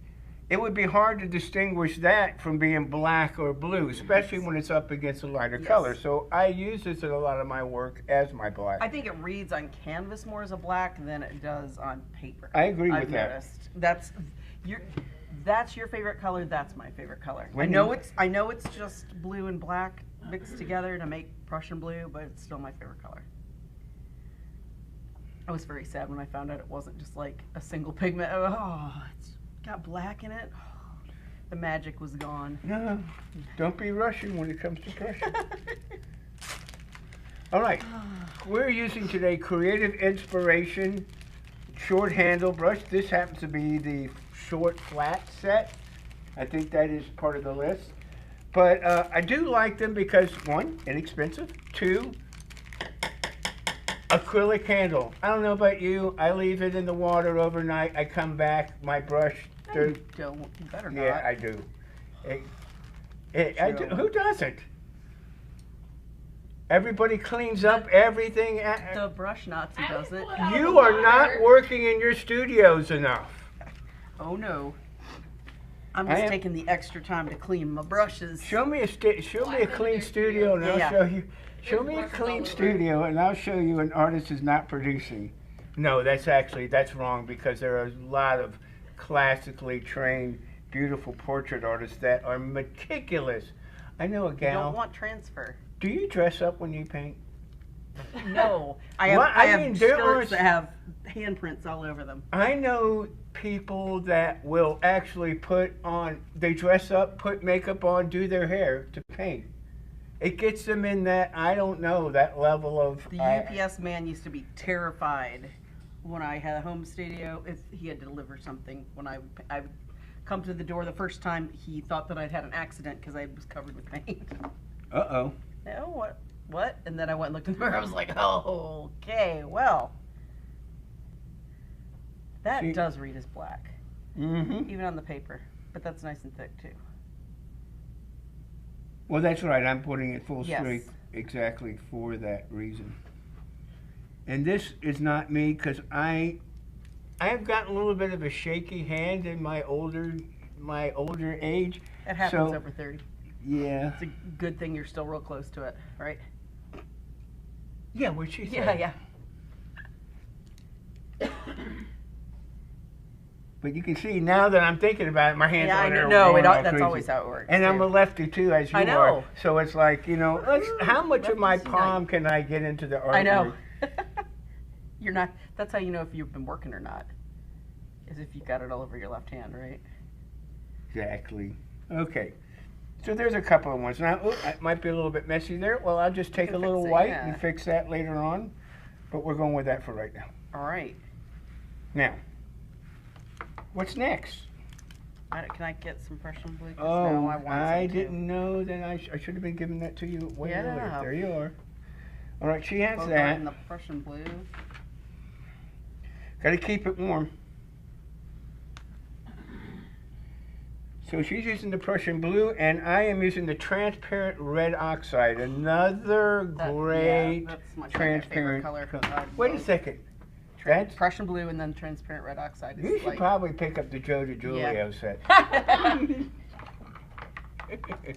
it would be hard to distinguish that from being black or blue, especially when it's up against a lighter color. So I use this in a lot of my work as my black. I think it reads on canvas more as a black than it does on paper. I agree with I've that. noticed. That's your favorite color. That's my favorite color. When I know it's just blue and black mixed together to make Prussian blue, but it's still my favorite color. I was very sad when I found out it wasn't just like a single pigment. Oh, it's got black in it. Oh, the magic was gone. No, don't be rushing when it comes to Prussian. All right, we're using today Creative Inspiration short handle brush. This happens to be the short flat set. I think that is part of the list. But I do like them because, one, inexpensive. Two, acrylic handle. I don't know about you. I leave it in the water overnight. I come back, my brush. You don't. You better not. Yeah, I do. I do. Who doesn't? Everybody cleans up everything. The brush Nazi does it. You are not working in your studios enough. Oh no. I'm just taking the extra time to clean my brushes. Show me a clean studio, and I'll show you. Show me a clean studio, and I'll show you an artist is not producing. No, that's wrong, because there are a lot of classically trained, beautiful portrait artists that are meticulous. I know a gal. You don't want transfer. Do you dress up when you paint? No, I have shirts that have handprints all over them. I know people that will actually they dress up, put makeup on, do their hair to paint. It gets them in that, I don't know, that level of... The UPS man used to be terrified when I had a home studio if he had to deliver something. When I would come to the door the first time, he thought that I'd had an accident because I was covered with paint. Uh-oh. No, what? And then I went and looked in the mirror. I was like, oh, okay, well. That does read as black. Mm-hmm. Even on the paper. But that's nice and thick, too. Well, that's right. I'm putting it full strength exactly for that reason. And this is not me, because I have gotten a little bit of a shaky hand in my older age. It happens over 30. Yeah. It's a good thing you're still real close to it, right? Yeah, what she said. Yeah. But you can see now that I'm thinking about it, my hands are there. No, that's always how it works. And I'm a lefty too, as you are. So it's like, how much of my palm can I get into the artwork? I know. You're not. That's how you know if you've been working or not. Is if you got it all over your left hand, right? Exactly. Okay. So there's a couple of ones. Now, it might be a little bit messy there. Well, I'll just take a little white and fix that later on. But we're going with that for right now. All right. Now, what's next? Can I get some Prussian blue? Oh, I didn't know that I should have been giving that to you way earlier. There you are. All right, she has that. And the Prussian blue. Got to keep it warm. So she's using the Prussian blue, and I am using the transparent red oxide, another great transparent color. Wait a second. Prussian blue and then transparent red oxide. You should probably pick up the Joe DiGiulio set.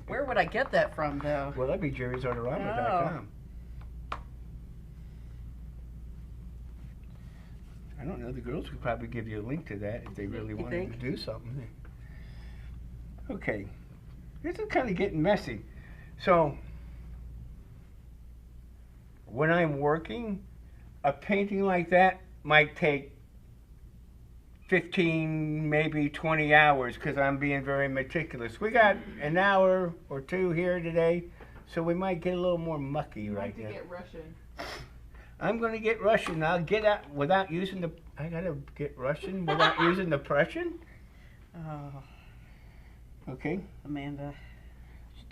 Where would I get that from, though? Well, that'd be Jerry's Artarama.com. I don't know. The girls could probably give you a link to that if they really wanted to do something. Okay. This is kind of getting messy. So, when I'm working, a painting like that might take 15, maybe 20 hours because I'm being very meticulous. We got an hour or two here today, so we might get a little more mucky right now. Get Russian. I'm going to get Russian. I'll get out without using the... I got to get Russian without using the Prussian? Oh. Okay. Amanda.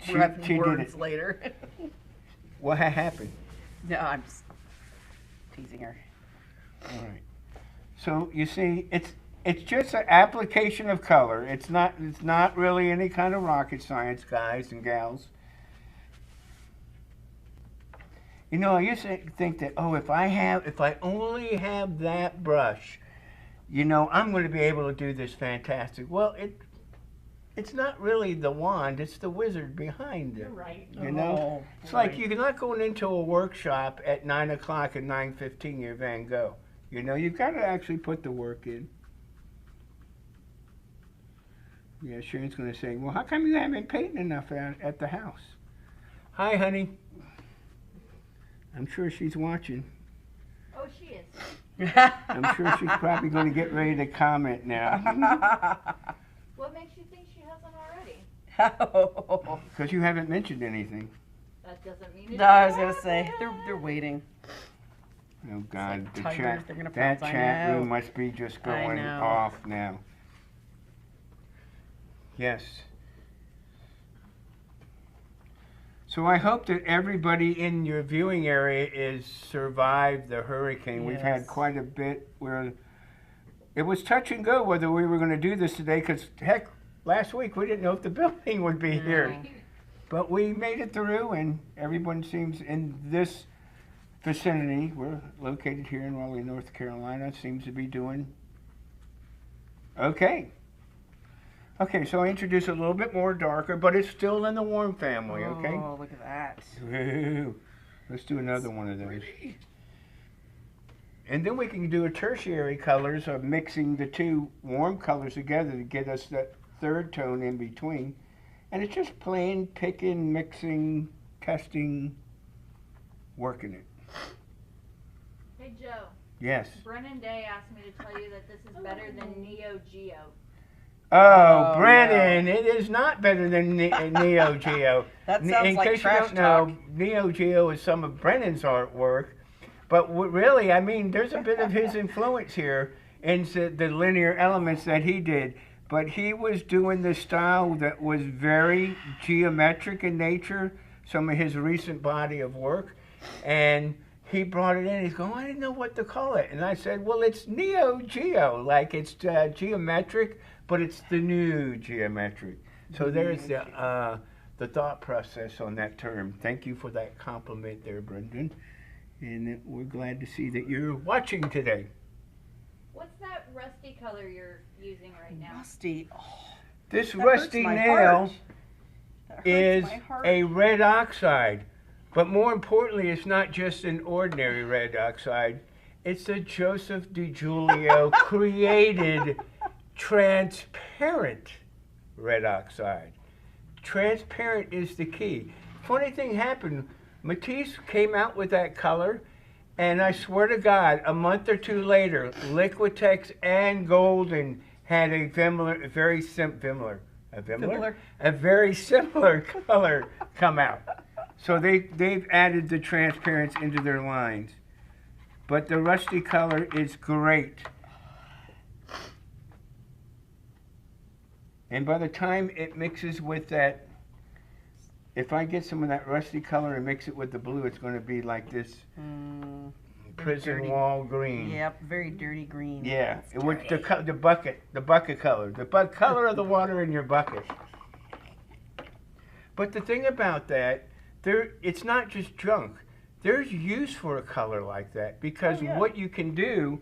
She words did it. Later. What happened? No, I'm just teasing her. All right. So you see, it's just an application of color. It's not really any kind of rocket science, guys and gals. You know, I used to think that, if I only have that brush, I'm going to be able to do this fantastic. Well, it's not really the wand, it's the wizard behind it. You're right. You know? It's like you're not going into a workshop at 9 o'clock and 9:15 you're Van Gogh. You know, you've got to actually put the work in. Yeah, Sharon's going to say, well, how come you haven't painted enough at the house? Hi, honey. I'm sure she's watching. Oh, she is. I'm sure she's probably going to get ready to comment now. What makes you think she hasn't already? Because you haven't mentioned anything. That doesn't mean it. No, I was gonna say they're waiting. Oh God, like the tigers, chat, they're gonna that pounce. I chat know. room must be just I going know. off now. Yes. So I hope that everybody in your viewing area is survived the hurricane. We've had Yes. quite a bit where it was touch and go whether we were going to do this today, because heck, last week we didn't know if the building would be here. But we made it through, and everyone seems in this vicinity, we're located here in Raleigh, North Carolina, seems to be doing okay. Okay, so I introduce a little bit more darker, but it's still in the warm family, okay? Oh, look at that. Woo. Let's do another one of those. And then we can do a tertiary colors of mixing the two warm colors together to get us that third tone in between. And it's just plain picking, mixing, testing, working it. Hey, Joe. Yes. Brennan Day asked me to tell you that this is better than Neo Geo. Oh, Oh, Brennan, it is not better than Neo Geo. That sounds In like case you trash don't know, talk. Neo Geo is some of Brennan's artwork. But really, I mean, there's a bit of his influence here in the linear elements that he did. But he was doing this style that was very geometric in nature, some of his recent body of work. And he brought it in. He's going, I didn't know what to call it. And I said, well, it's Neo Geo. Like, it's geometric, but it's the new geometric. So there's the thought process on that term. Thank you for that compliment there, Brendan. And we're glad to see that you're watching today. What's that rusty color you're using right now? Rusty. Oh, This that hurts rusty my nail heart. That hurts is my heart. a red oxide. But more importantly, it's not just an ordinary red oxide. It's a Joseph DiGiulio created transparent red oxide. Transparent is the key. Funny thing happened. Matisse came out with that color, and I swear to God, a month or two later, Liquitex and Golden had a very similar color come out. So they've added the transparency into their lines. But the rusty color is great. And by the time it mixes with that, if I get some of that rusty color and mix it with the blue, it's going to be like this prison dirty. wall green. Yep, very dirty green. Yeah, It's with dirty. the bucket color, color of the water in your bucket. But the thing about that, it's not just junk. There's use for a color like that, because what you can do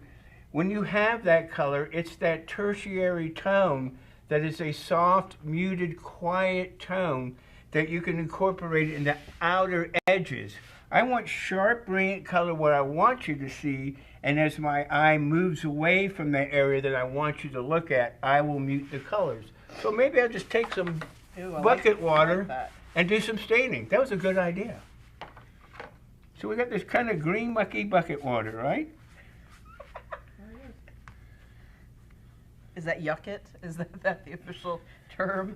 when you have that color, it's that tertiary tone that is a soft, muted, quiet tone that you can incorporate in the outer edges. I want sharp, brilliant color what I want you to see, and as my eye moves away from the area that I want you to look at, I will mute the colors. So maybe I'll just take some bucket water and do some staining. That was a good idea. So we got this kind of green mucky bucket water, right? Is that yuck it? Is that the official term?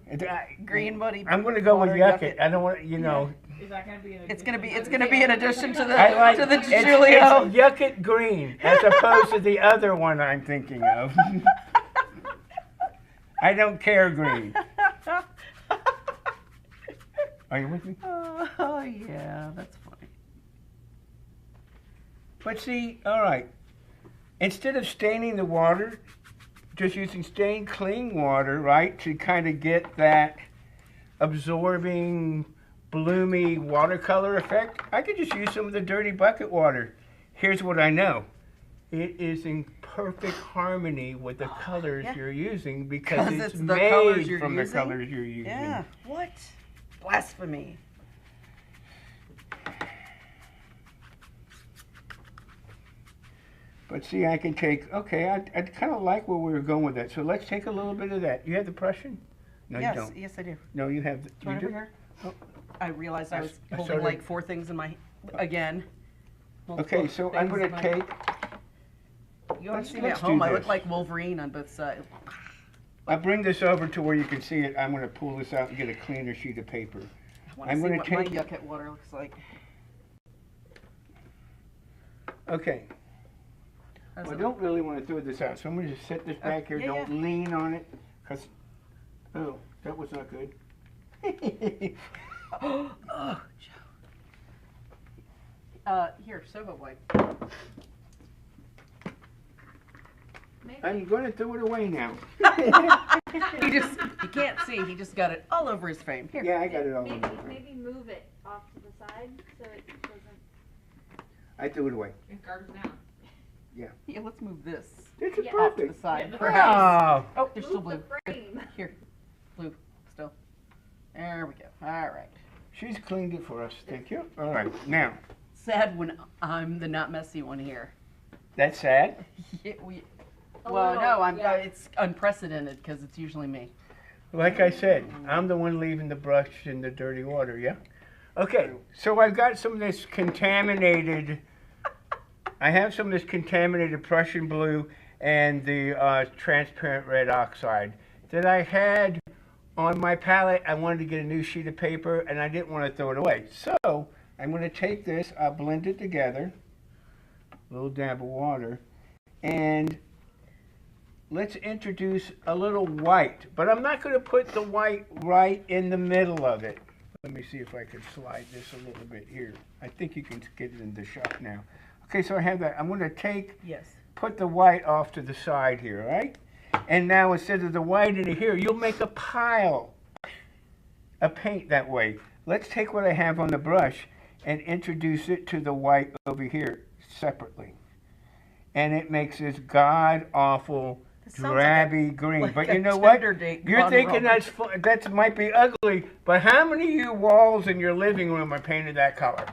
Green muddy. I'm going to go with water, yuck it. I don't want, you know. Is that going to be an It's gonna addition? be in addition to the It's DiGiulio. yuck it green as opposed to the other one I'm thinking of. I don't care green. Are you with me? Oh yeah, that's funny. But see, all right. Instead of staining the water, just using stained clean water, right, to kind of get that absorbing, bloomy watercolor effect, I could just use some of the dirty bucket water. Here's what I know. It is in perfect harmony with the colors Yeah. you're using because it's the colors made you're from using? the colors you're using. Yeah. What? Blasphemy. But see, I can take, okay, I kind of like where we were going with that. So let's take a little bit of that. You have the Prussian? No, yes, you don't. yes, I do. No, you have, Right you over do? here. Oh. I realized I was I holding started- like 4 things in my again. Okay, so I'm going to take, You want let's- to see me at let's do home? I look this. like Wolverine on both sides. I'll bring this over to where you can see it. I'm going to pull this out and get a cleaner sheet of paper. I want to I'm see gonna what my take- yucca water looks like. Okay. How's Well, I it don't really want to throw this out, so I'm going to just set this back here. yeah, Don't lean on it, because, oh, that was not good. Oh, Joe. Here, Soho wipe. Maybe, I'm going to throw it away now. You can't see. He just got it all over his frame. Here. Yeah, I got it all maybe, over. maybe move it off to the side so it doesn't. I threw it away. It garbage now. Yeah, let's move this This is Yeah. off to the perfect. side. Yeah, Perhaps. Oh, Oh, there's still Move blue. the frame. Here, blue, still. There we go. All right. she's cleaned it for us. Thank you. All right, now, Sad when I'm the not messy one here. that's sad. Yeah, A well, little, no, yeah. it's unprecedented because it's usually me. Like I said, I'm the one leaving the brush in the dirty water, yeah? Okay, so I've got some of this contaminated, I have some of this contaminated Prussian blue and the transparent red oxide that I had on my palette. I wanted to get a new sheet of paper and I didn't want to throw it away. So I'm going to take this, I'll blend it together, a little dab of water, and let's introduce a little white, but I'm not going to put the white right in the middle of it. Let me see if I can slide this a little bit here. I think you can get it in the shot now. Okay, so I have that. I'm going to Yes. put the white off to the side here, right? And now instead of the white in here, you'll make a pile of paint that way. Let's take what I have on the brush and introduce it to the white over here separately. And it makes this god-awful This sounds drabby green. like But a you know what? Tinder date You're gone thinking wrong. that might be ugly, but how many of you walls in your living room are painted that color?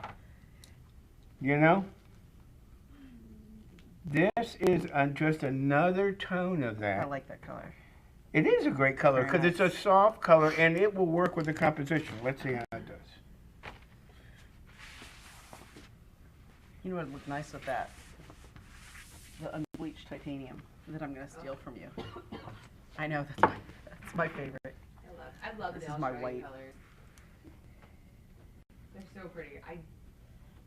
You know? This is just another tone of I that. like that color. It is a great color Very because it's a soft color and it will work with the composition. Let's see how it does. You know what would look nice with that? The unbleached titanium that I'm going to steal from you. I know, that's my favorite. I love This the is my Australian white. colors. They're so pretty.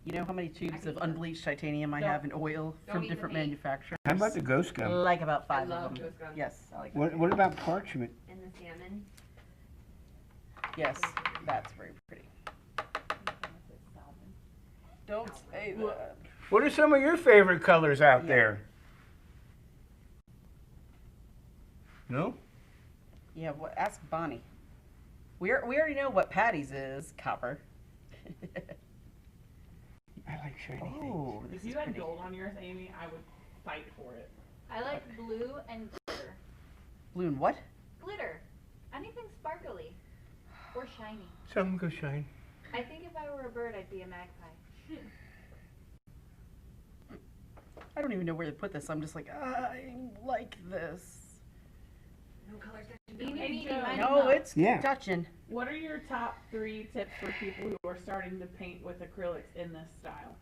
You know how many tubes of unbleached titanium I Don't- have in oil don't from eat the different paint. manufacturers? How about the ghost gum? Like about 5 love of them. ghost gum. Yes, I like What about parchment? And the salmon. Yes, that's very pretty. Don't say that. What are some of your favorite colors out Yeah. there? No? Yeah, ask Bonnie. We already know what Patty's is, copper. I like shiny things. Oh, this If is you had pretty. gold on yours, Amy, I would fight for it. I like blue and glitter. Blue and what? Glitter. Anything sparkly or shiny. Some go shine. I think if I were a bird, I'd be a magpie. I don't even know where to put this. I'm just like, I like this. No colors. Eeny, Hey, meeny, Joe. miny, No, moe. it's Yeah. touching. What are your top 3 tips for people who are starting to paint with acrylics in this style?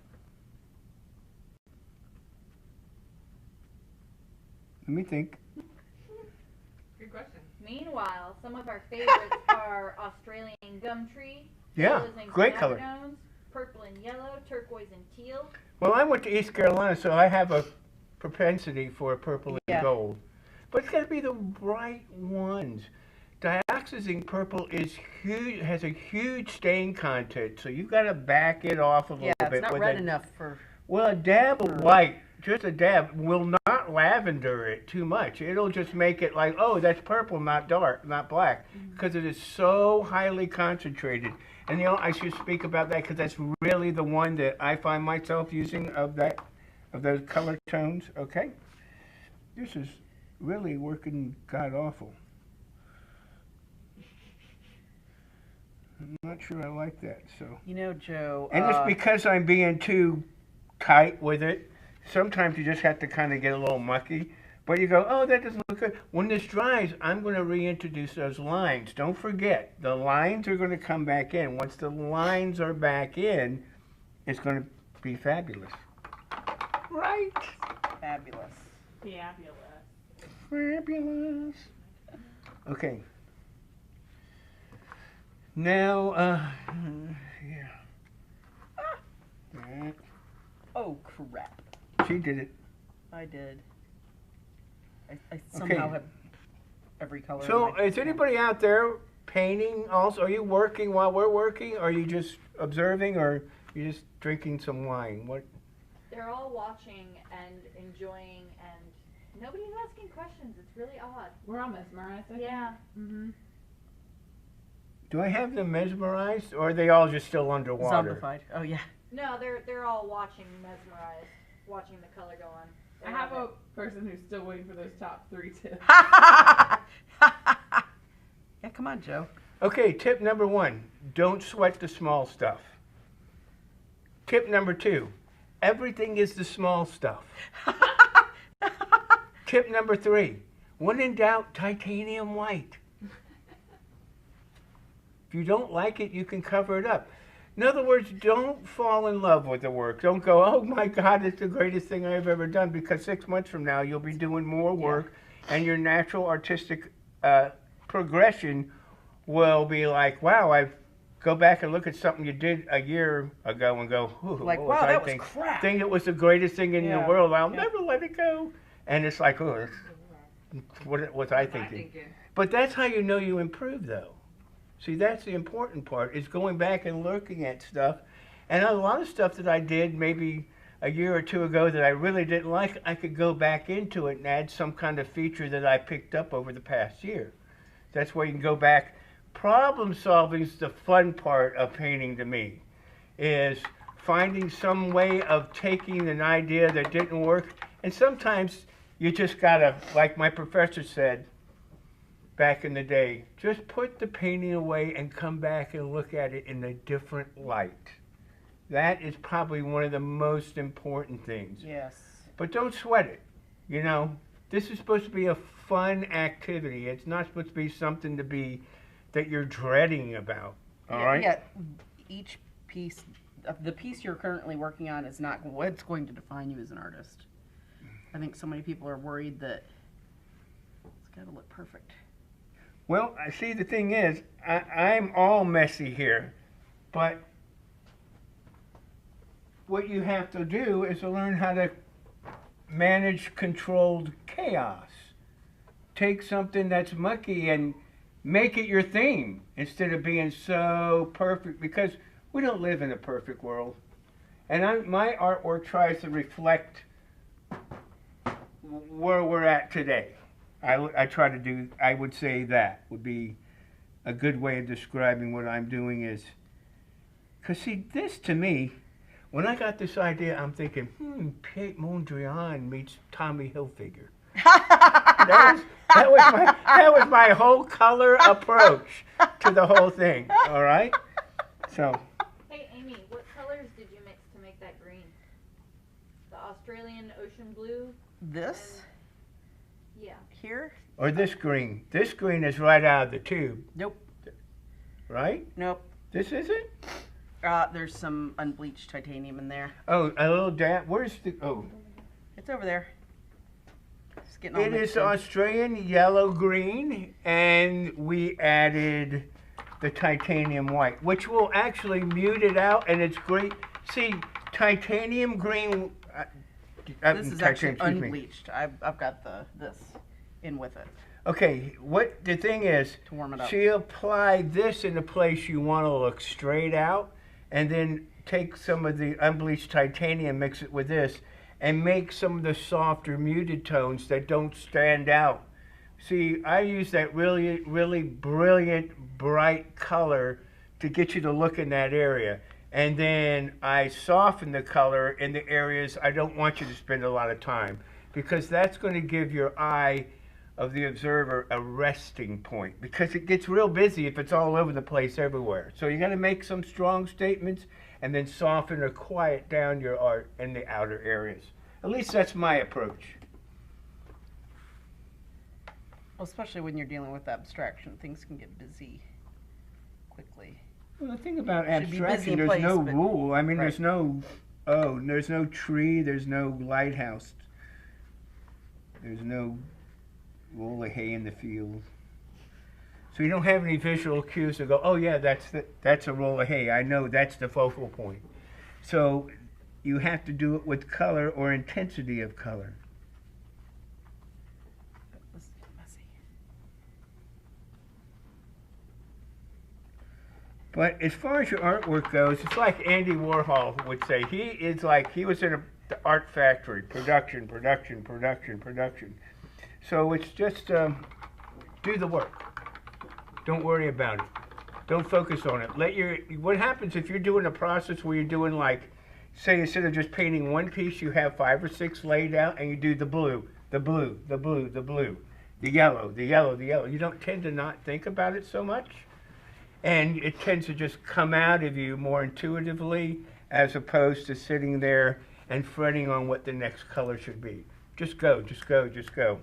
Let me think. Good question. Meanwhile, some of our favorites are Australian gum tree, Yeah, yellows and great green color. undertones, purple and yellow, turquoise and teal. Well, I went to East Carolina, so I have a propensity for purple Yeah. and gold. But it's got to be the right ones. Dioxazine purple is huge, has a huge stain content, so you've got to back it off a little Yeah, bit. it's not with red a- enough for. Well, a dab of white, just a dab, will not lavender it too much. It'll just make it like, oh, that's purple, not dark, not black, because it is so highly concentrated. And I should speak about that because that's really the one that I find myself using of those color tones. Okay. This is really working god awful. I'm not sure I like that, so. You know, Joe. And it's because I'm being too tight with it. Sometimes you just have to kind of get a little mucky. But you go, oh, that doesn't look good. When this dries, I'm going to reintroduce those lines. Don't forget, the lines are going to come back in. Once the lines are back in, it's going to be fabulous. Right? Fabulous. Fabulous. Fabulous. Okay. Now, yeah. That. Oh, crap. She did it. I did. I somehow Okay. have every color. So, in my- is anybody out there painting also? Are you working while we're working? Or are you just observing? Or are you just drinking some wine? What? They're all watching and enjoying, and nobody's asking questions. It's really odd. We're all mesmerized, I think. Yeah. Mm-hmm. Do I have them mesmerized? Or are they all just still underwater? Zombified. Oh, yeah. No, they're all watching, mesmerized, watching the color go on. I have a person who's still waiting for those top 3 tips. Yeah, come on, Joe. Okay, tip number 1, don't sweat the small stuff. Tip number 2, everything is the small stuff. Tip number 3, when in doubt, titanium white. If you don't like it, you can cover it up. In other words, don't fall in love with the work. Don't go, oh my God, it's the greatest thing I've ever done, because 6 months from now, you'll be doing more work, and your natural artistic progression will be like, wow, I go back and look at something you did a year ago and go, ooh, Like, what wow, was I that was think? crap. Think it was the greatest thing in the Yeah. world. I'll Yeah. never let it go. And it's like, oh, what was I thinking? But that's how you know you improve, though. See, that's the important part, is going back and looking at stuff. And a lot of stuff that I did maybe a year or 2 ago that I really didn't like, I could go back into it and add some kind of feature that I picked up over the past year. That's where you can go back. Problem solving is the fun part of painting to me, is finding some way of taking an idea that didn't work. And sometimes you just gotta, like my professor said, back in the day, just put the painting away and come back and look at it in a different light. That is probably one of the most important things. Yes. But don't sweat it. You know, this is supposed to be a fun activity. It's not supposed to be something to be that you're dreading about. All right? Yeah, each piece, the piece you're currently working on is not what's going to define you as an artist. I think so many people are worried that it's got to look perfect. Well, I see the thing is, I'm all messy here, but what you have to do is to learn how to manage controlled chaos. Take something that's mucky and make it your theme instead of being so perfect, because we don't live in a perfect world. And my artwork tries to reflect where we're at today. I try to do, I would say that would be a good way of describing what I'm doing is, because see, this to me, when I got this idea, I'm thinking, Piet Mondrian meets Tommy Hilfiger. that was my whole color approach to the whole thing, all right? So. Hey, Amy, what colors did you mix to make that green? The Australian ocean blue? This Yeah. here? Or this green. This green is right out of the tube. Nope. Right? Nope. This isn't? There's some unbleached titanium in there. Oh, a little damp. Where's the, oh. It's over there. It's getting all It mixed is in. Australian yellow green, and we added the titanium white, which will actually mute it out, and it's great. See, titanium green. This is actually excuse me. unbleached. I've got this in with it Okay, what the thing is, to warm it up. she applied this in a place you want to look straight out, and then take some of the unbleached titanium, mix it with this, and make some of the softer muted tones that don't stand out. See, I use that really, really brilliant, bright color to get you to look in that area. And then I soften the color in the areas I don't want you to spend a lot of time. because that's going to give your eye of the observer a resting point, because it gets real busy if it's all over the place everywhere. So you got to make some strong statements and then soften or quiet down your art in the outer areas. At least that's my approach. Well, especially when you're dealing with abstraction, things can get busy quickly. Well, the thing about Should be busy abstraction, in there's place, no but- rule. I mean, Right. there's no tree, there's no lighthouse, there's no roll of hay in the field. So you don't have any visual cues to go, oh yeah, that's a roll of hay. I know that's the focal point. So you have to do it with color or intensity of color. This is messy. But as far as your artwork goes, it's like Andy Warhol would say. He was in the art factory, production. So it's just do the work. Don't worry about it. Don't focus on it. What happens if you're doing a process where you're doing, like, say, instead of just painting one piece, you have 5 or 6 laid out, and you do the blue, the blue, the blue, the blue, the yellow, the yellow, the yellow. You don't tend to not think about it so much. And it tends to just come out of you more intuitively, as opposed to sitting there and fretting on what the next color should be. Just go, just go, just go.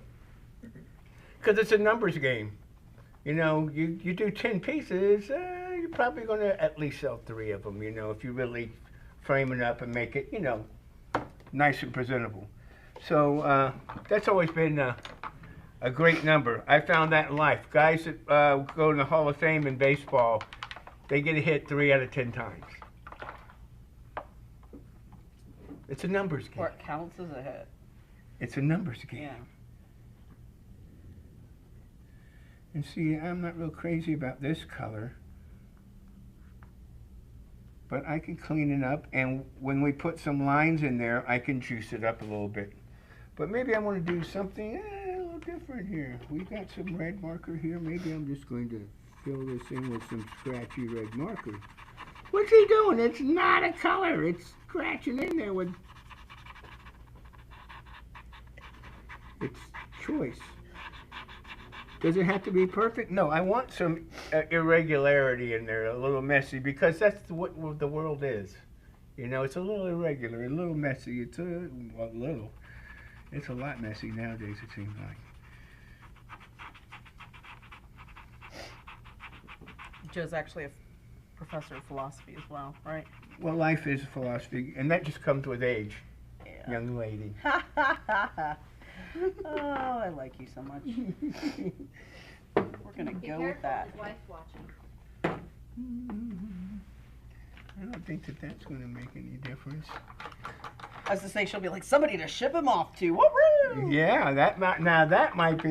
Because it's a numbers game. You know, you do 10 pieces, you're probably going to at least sell 3 of them, you know, if you really frame it up and make it, you know, nice and presentable. So that's always been a great number. I found that in life. Guys that go in the Hall of Fame in baseball, they get a hit 3 out of 10 times. It's a numbers game. Or it counts as a hit. It's a numbers game. Yeah. And see, I'm not real crazy about this color, but I can clean it up, and when we put some lines in there, I can juice it up a little bit. But maybe I want to do something a little different here. We got some red marker here. Maybe I'm just going to fill this in with some scratchy red marker. What's he doing? It's not a color. It's scratching in there with... It's choice. Does it have to be perfect? No, I want some irregularity in there, a little messy, because that's what the world is. You know, it's a little irregular, a little messy. It's a little. It's a lot messy nowadays, it seems like. Joe's actually a professor of philosophy as well, right? Well, life is philosophy, and that just comes with age, Yeah. young lady. Oh, I like you so much. We're gonna Be go with careful, that. his wife's watching. I don't think that's going to make any difference. I was to say, she'll be like, somebody to ship him off to. Woo-hoo! Yeah, that might be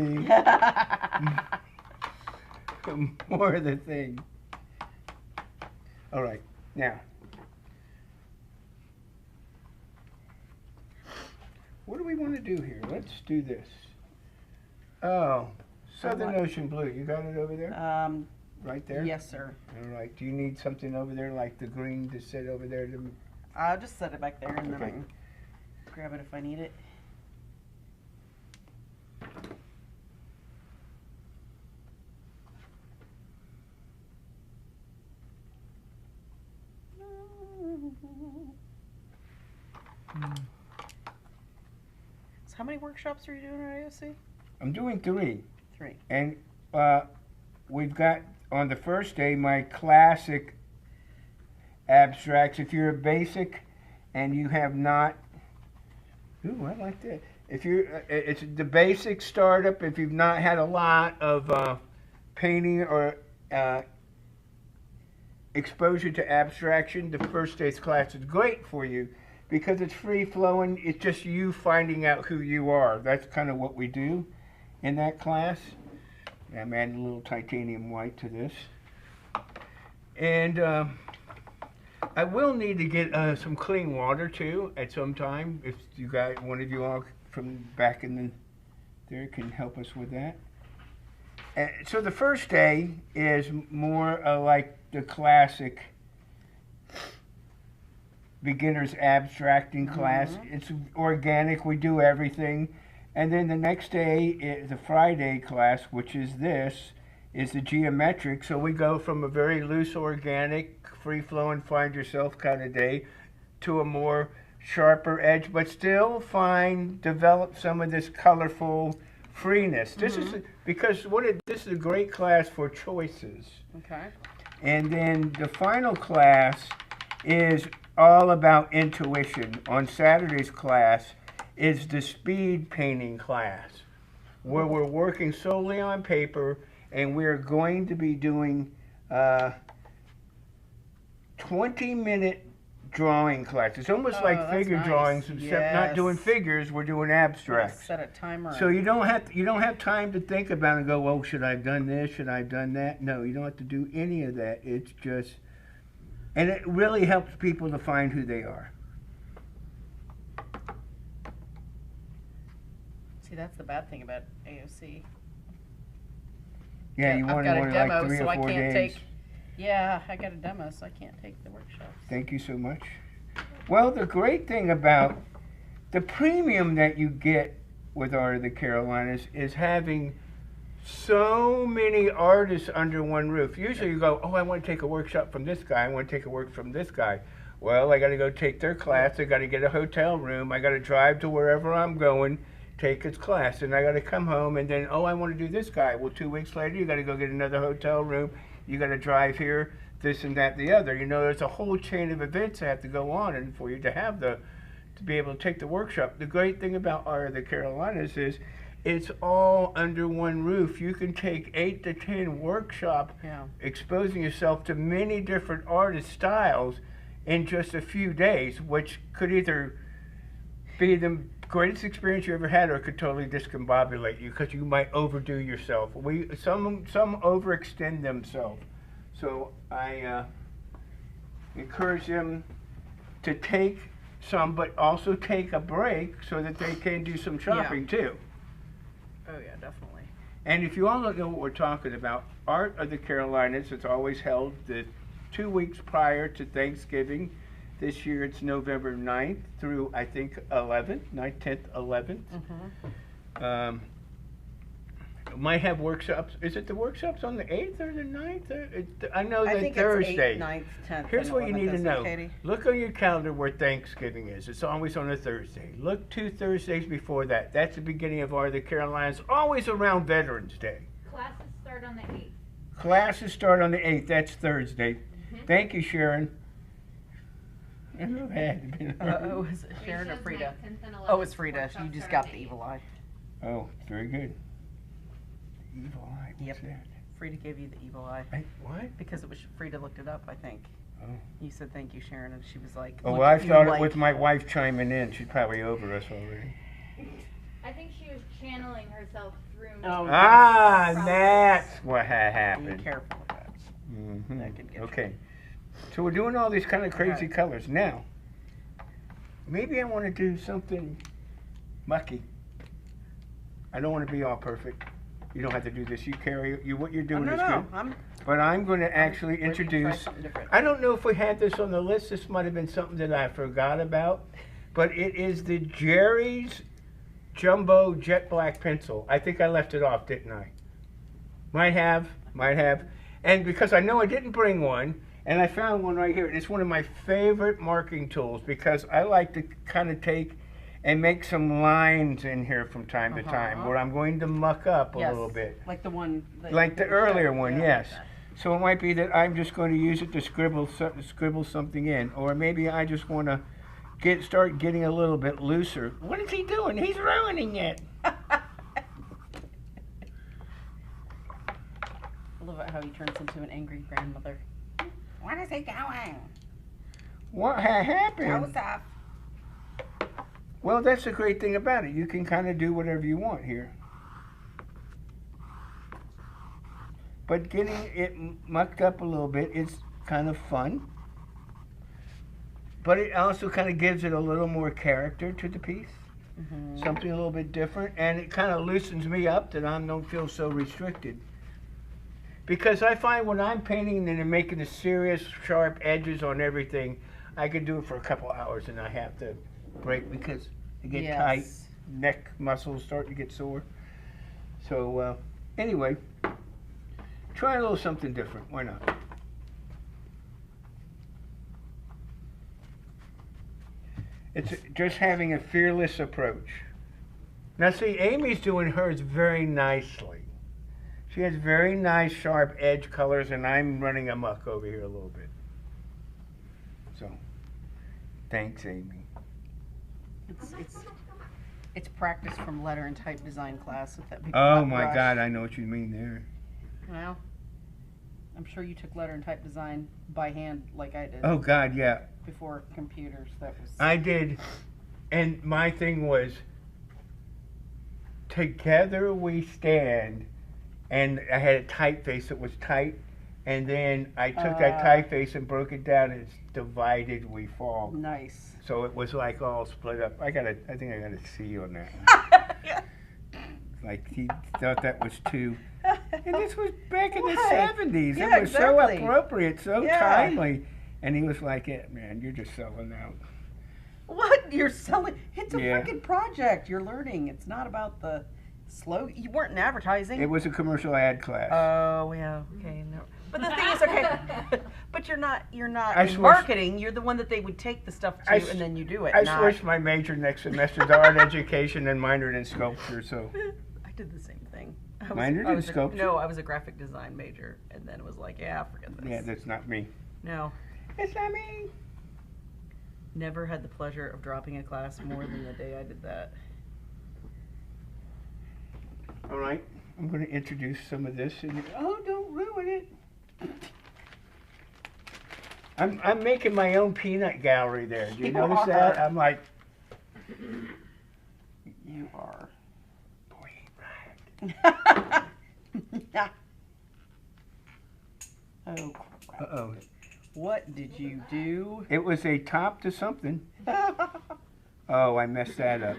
more of the thing. All right, now, what do we want to do here? Let's do this. Oh, Southern Ocean Blue. You got it over there? Right there? Yes, sir. All right. Do you need something over there, like the green to sit over there? I'll just set it back there and then I Okay. can grab it if I need it. So how many workshops are you doing at AOC? I'm doing 3. 3. And we've got, on the first day, my classic abstracts. If you're a basic and you have not, ooh, I like that. If you're, it's the basic startup. If you've not had a lot of painting or exposure to abstraction, the first day's class is great for you because it's free flowing. It's just you finding out who you are. That's kind of what we do in that class. I'm adding a little titanium white to this. And I will need to get some clean water too at some time. If you got one of you all from back in there can help us with that. So the first day is more like the classic beginner's abstracting class. It's organic. We do everything. And then the next day, the Friday class, which is this, is the geometric. So we go from a very loose, organic, free-flowing, find-yourself kind of day to a more sharper edge, but still develop some of this colorful freeness. This is because this is a great class for choices. Okay. And then the final class is all about intuition. On Saturday's class is the speed painting class, where we're working solely on paper, and we're going to be doing 20-minute drawing class. It's almost like figure drawings, except not doing figures. We're doing abstracts. Set a timer. So you don't have time to think about it and go, oh, should I have done this? Should I have done that? No, you don't have to do any of that. It's just, and it really helps people to find who they are. See, that's the bad thing about AOC. Yeah, you want I've got to a demo, like 3 so or I 4 can't days. take. Yeah, I got a demo, so I can't take the workshops. Thank you so much. Well, the great thing about the premium that you get with Art of the Carolinas is having so many artists under one roof. Usually you go, oh, I want to take a workshop from this guy. I want to take a work from this guy. Well, I got to go take their class. I got to get a hotel room. I got to drive to wherever I'm going, take his class. And I got to come home and then, oh, I want to do this guy. Well, 2 weeks later, you got to go get another hotel room. You got to drive here, this and that, the other. You know, there's a whole chain of events that have to go on, and for you to have to be able to take the workshop. The great thing about Art of the Carolinas is it's all under one roof. You can take 8 to 10 workshops, exposing yourself to many different artist styles in just a few days, which could either be the greatest experience you ever had, or it could totally discombobulate you because you might overdo yourself. Some overextend themselves. So I encourage them to take some, but also take a break so that they can do some shopping too. Oh yeah, definitely. And if you all don't know what we're talking about, Art of the Carolinas, it's always held the 2 weeks prior to Thanksgiving. This year it's November 9th through, I think, 11th, 9th, 10th, 11th. Might have workshops. Is it the workshops on the 8th or the 9th? I know that Thursday. It's 8th, 9th, 10th. Here's what you need to know. Katie? Look on your calendar where Thanksgiving is. It's always on a Thursday. Look 2 Thursdays before that. That's the beginning of Art of the Carolinas, always around Veterans Day. Classes start on the 8th. Classes start on the 8th. That's Thursday. Thank you, Sharon. I know that. Was it Sharon or Risha's Frida? 9th, 10th, and Oh, it's 11th Frida. workshops You just start got on the 8th. evil eye. Oh, very good. Evil eye. What's that? Frida gave you the evil eye. What? Because it was Frida looked it up, I think. Oh. You said thank you, Sharon, and she was like, Oh, looked well, I at you thought like, it was my wife chiming in. She's probably over us already. I think she was channeling herself through me. Oh, Ah, Probably. that's what had Be happened. careful with that. Mm-hmm. That could get you. Okay. So we're doing all these kind of crazy colors. Now, maybe I want to do something mucky. I don't want to be all perfect. You don't have to do this. You carry what you're doing is good. But I'm going to actually introduce. I don't know if we had this on the list. This might have been something that I forgot about. But it is the Jerry's Jumbo Jet Black Pencil. I think I left it off, didn't I? Might have. And because I know I didn't bring one, and I found one right here. It's one of my favorite marking tools because I like to kind of take and make some lines in here from time to time where I'm going to muck up a little bit. Like the one. Like the earlier one, yes. So it might be that I'm just going to use it to scribble something in, or maybe I just want to start getting a little bit looser. What is he doing? He's ruining it. I love it how he turns into an angry grandmother. What is he doing? What happened? Joseph. Well, that's the great thing about it. You can kind of do whatever you want here. But getting it mucked up a little bit is kind of fun. But it also kind of gives it a little more character to the piece. Something a little bit different. And it kind of loosens me up that I don't feel so restricted. Because I find when I'm painting and making the serious, sharp edges on everything, I can do it for a couple hours and I have to break because I get tight. neck muscles starting to get sore. So anyway, try a little something different. Why not? It's just having a fearless approach. Now see, Amy's doing hers very nicely. She has very nice sharp edge colors, and I'm running amok over here a little bit. So, thanks, Amy. It's practice from letter and type design class with that big Oh flat my brush. God, I know what you mean there. Well, I'm sure you took letter and type design by hand like I did. Oh God, yeah. Before computers, that was. I did, and my thing was, together we stand, and I had a typeface that was tight, and then I took that typeface and broke it down, and it's divided we fall. Nice. So it was like all split up. I think I got a C on that one. Yeah. Like he thought that was two. And this was back in the Why? 70s. Yeah, It was so exactly. appropriate, so Yeah. timely. And he was like, "Yeah, man, you're just selling out." What? You're selling? It's a Yeah. freaking project. You're learning. It's not about the slow. You weren't in advertising. It was a commercial ad class. Oh yeah. Okay. No. But the thing is, okay. But you're not I in switched- marketing. You're the one that they would take the stuff to, and then you do it. I not- switched my major next semester to art education and minored in sculpture. So I did the same thing. Minored in sculpture? No, I was a graphic design major, and then it was like, yeah, forget this. yeah, that's not me. No. It's not me. Never had the pleasure of dropping a class more than the day I did that. All right, I'm going to introduce some of this. And oh, don't ruin it. I'm making my own peanut gallery there. Do you notice that? I'm like, You are. boy, ain't right. Oh, crap. Uh-oh. What did you do? It was a top to something. Oh, I messed that up.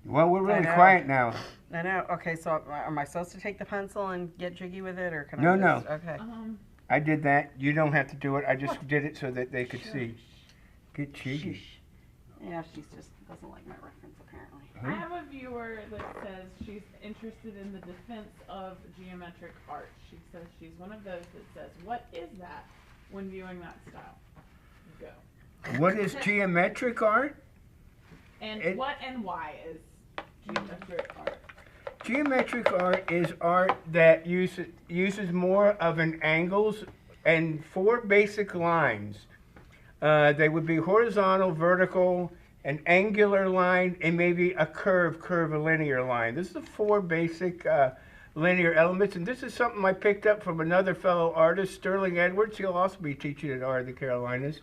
Well, we're really know. quiet now. I know. Okay, so am I supposed to take the pencil and get jiggy with it, or can No, I no. just... Okay. I did that. You don't have to do it. I just did it so that they could see. Get cheeky. Sheesh. Yeah, she's just doesn't like my reference, apparently. I have a viewer that says she's interested in the defense of geometric art. She says she's one of those that says, "What is that?" when viewing that style. Go. What is geometric art? And what and why is geometric art? Geometric art is art that uses more of an angles and 4 basic lines. They would be horizontal, vertical, an angular line, and maybe a curvilinear line. This is the 4 basic linear elements, and this is something I picked up from another fellow artist, Sterling Edwards. He'll also be teaching at Art of the Carolinas.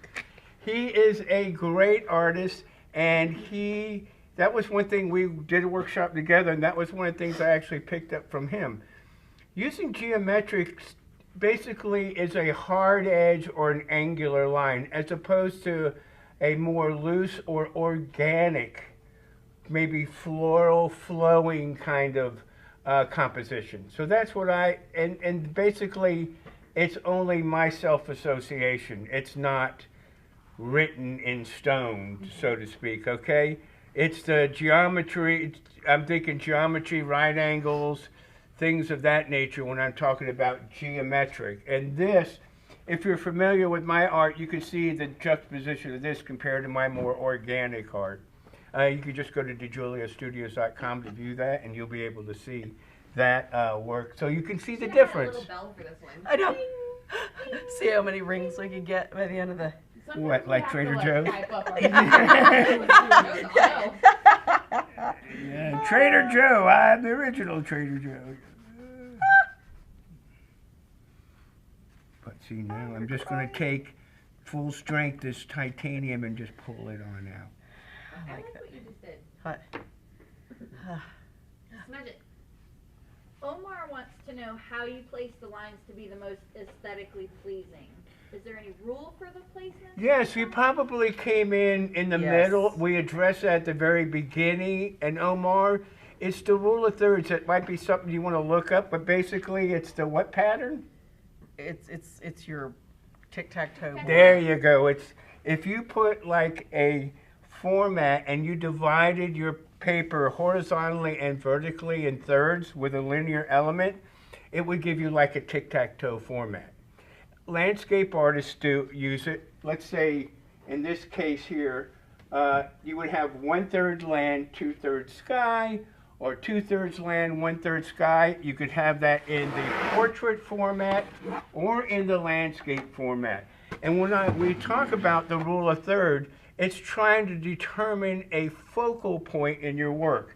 He is a great artist, and that was one thing we did a workshop together, and that was one of the things I actually picked up from him. Using geometric basically is a hard edge or an angular line, as opposed to a more loose or organic, maybe floral flowing kind of composition. So that's what and basically it's only my self-association. It's not written in stone, so to speak, okay? It's the geometry, I'm thinking geometry, right angles, things of that nature when I'm talking about geometric. And this, if you're familiar with my art, you can see the juxtaposition of this compared to my more organic art. You can just go to DiGiulioStudios.com to view that, and you'll be able to see that work. So you can see the difference. A little bell for this one. I know. See how many rings we could get by the end of the... Sometimes What, we like have Trader to, Joe's? type up our Yeah, Trader Joe, I'm the original Trader Joe. But see now, I'm just going to take full strength this titanium and just pull it on out. I like that. What you just did. What? Smudge it. Omar wants to know how you place the lines to be the most aesthetically pleasing. Is there any rule for the placement? Yes, we probably came in the Yes. middle. We addressed that at the very beginning. And Omar, it's the rule of thirds. It might be something you want to look up, but basically it's the what pattern? It's your tic-tac-toe. There you go. It's if you put like a format and you divided your paper horizontally and vertically in thirds with a linear element, it would give you like a tic-tac-toe format. Landscape artists do use it. Let's say in this case here, you would have 1/3 land, 2/3 sky, or 2/3 land, 1/3 sky. You could have that in the portrait format or in the landscape format. And when we talk about the rule of third, it's trying to determine a focal point in your work.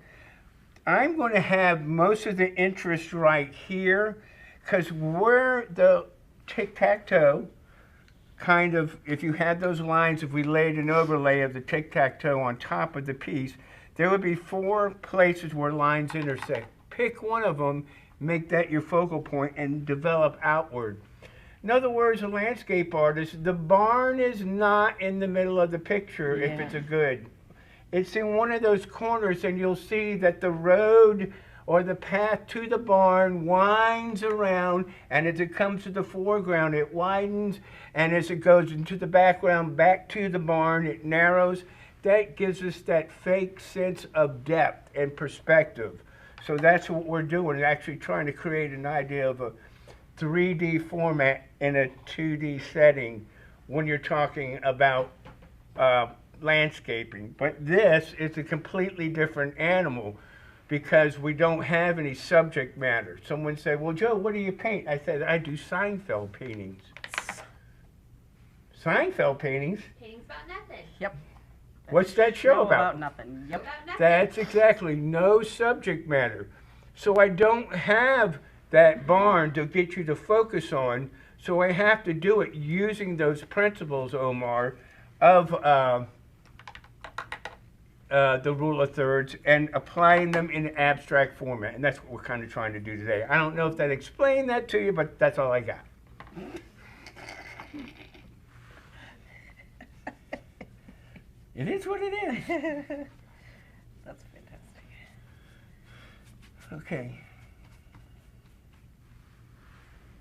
I'm going to have most of the interest right here, because where the tic-tac-toe, kind of, if you had those lines, if we laid an overlay of the tic-tac-toe on top of the piece, there would be 4 places where lines intersect. Pick one of them, make that your focal point, and develop outward. In other words, a landscape artist, the barn is not in the middle of the picture if it's a good. It's in one of those corners, and you'll see that the road or the path to the barn winds around, and as it comes to the foreground, it widens, and as it goes into the background, back to the barn, it narrows. That gives us that fake sense of depth and perspective. So that's what we're doing, actually trying to create an idea of a 3D format in a 2D setting when you're talking about landscaping. But this is a completely different animal because we don't have any subject matter. Someone said, well, Joe, what do you paint? I said, I do Seinfeld paintings. Seinfeld paintings? Paintings about nothing. Yep. What's that show about? About nothing. Yep. About nothing. That's exactly, no subject matter. So I don't have that barn to get you to focus on, so I have to do it using those principles, Omar, of the rule of thirds and applying them in abstract format. And that's what we're kind of trying to do today. I don't know if that explained that to you, but that's all I got. It is what it is. That's fantastic. Okay.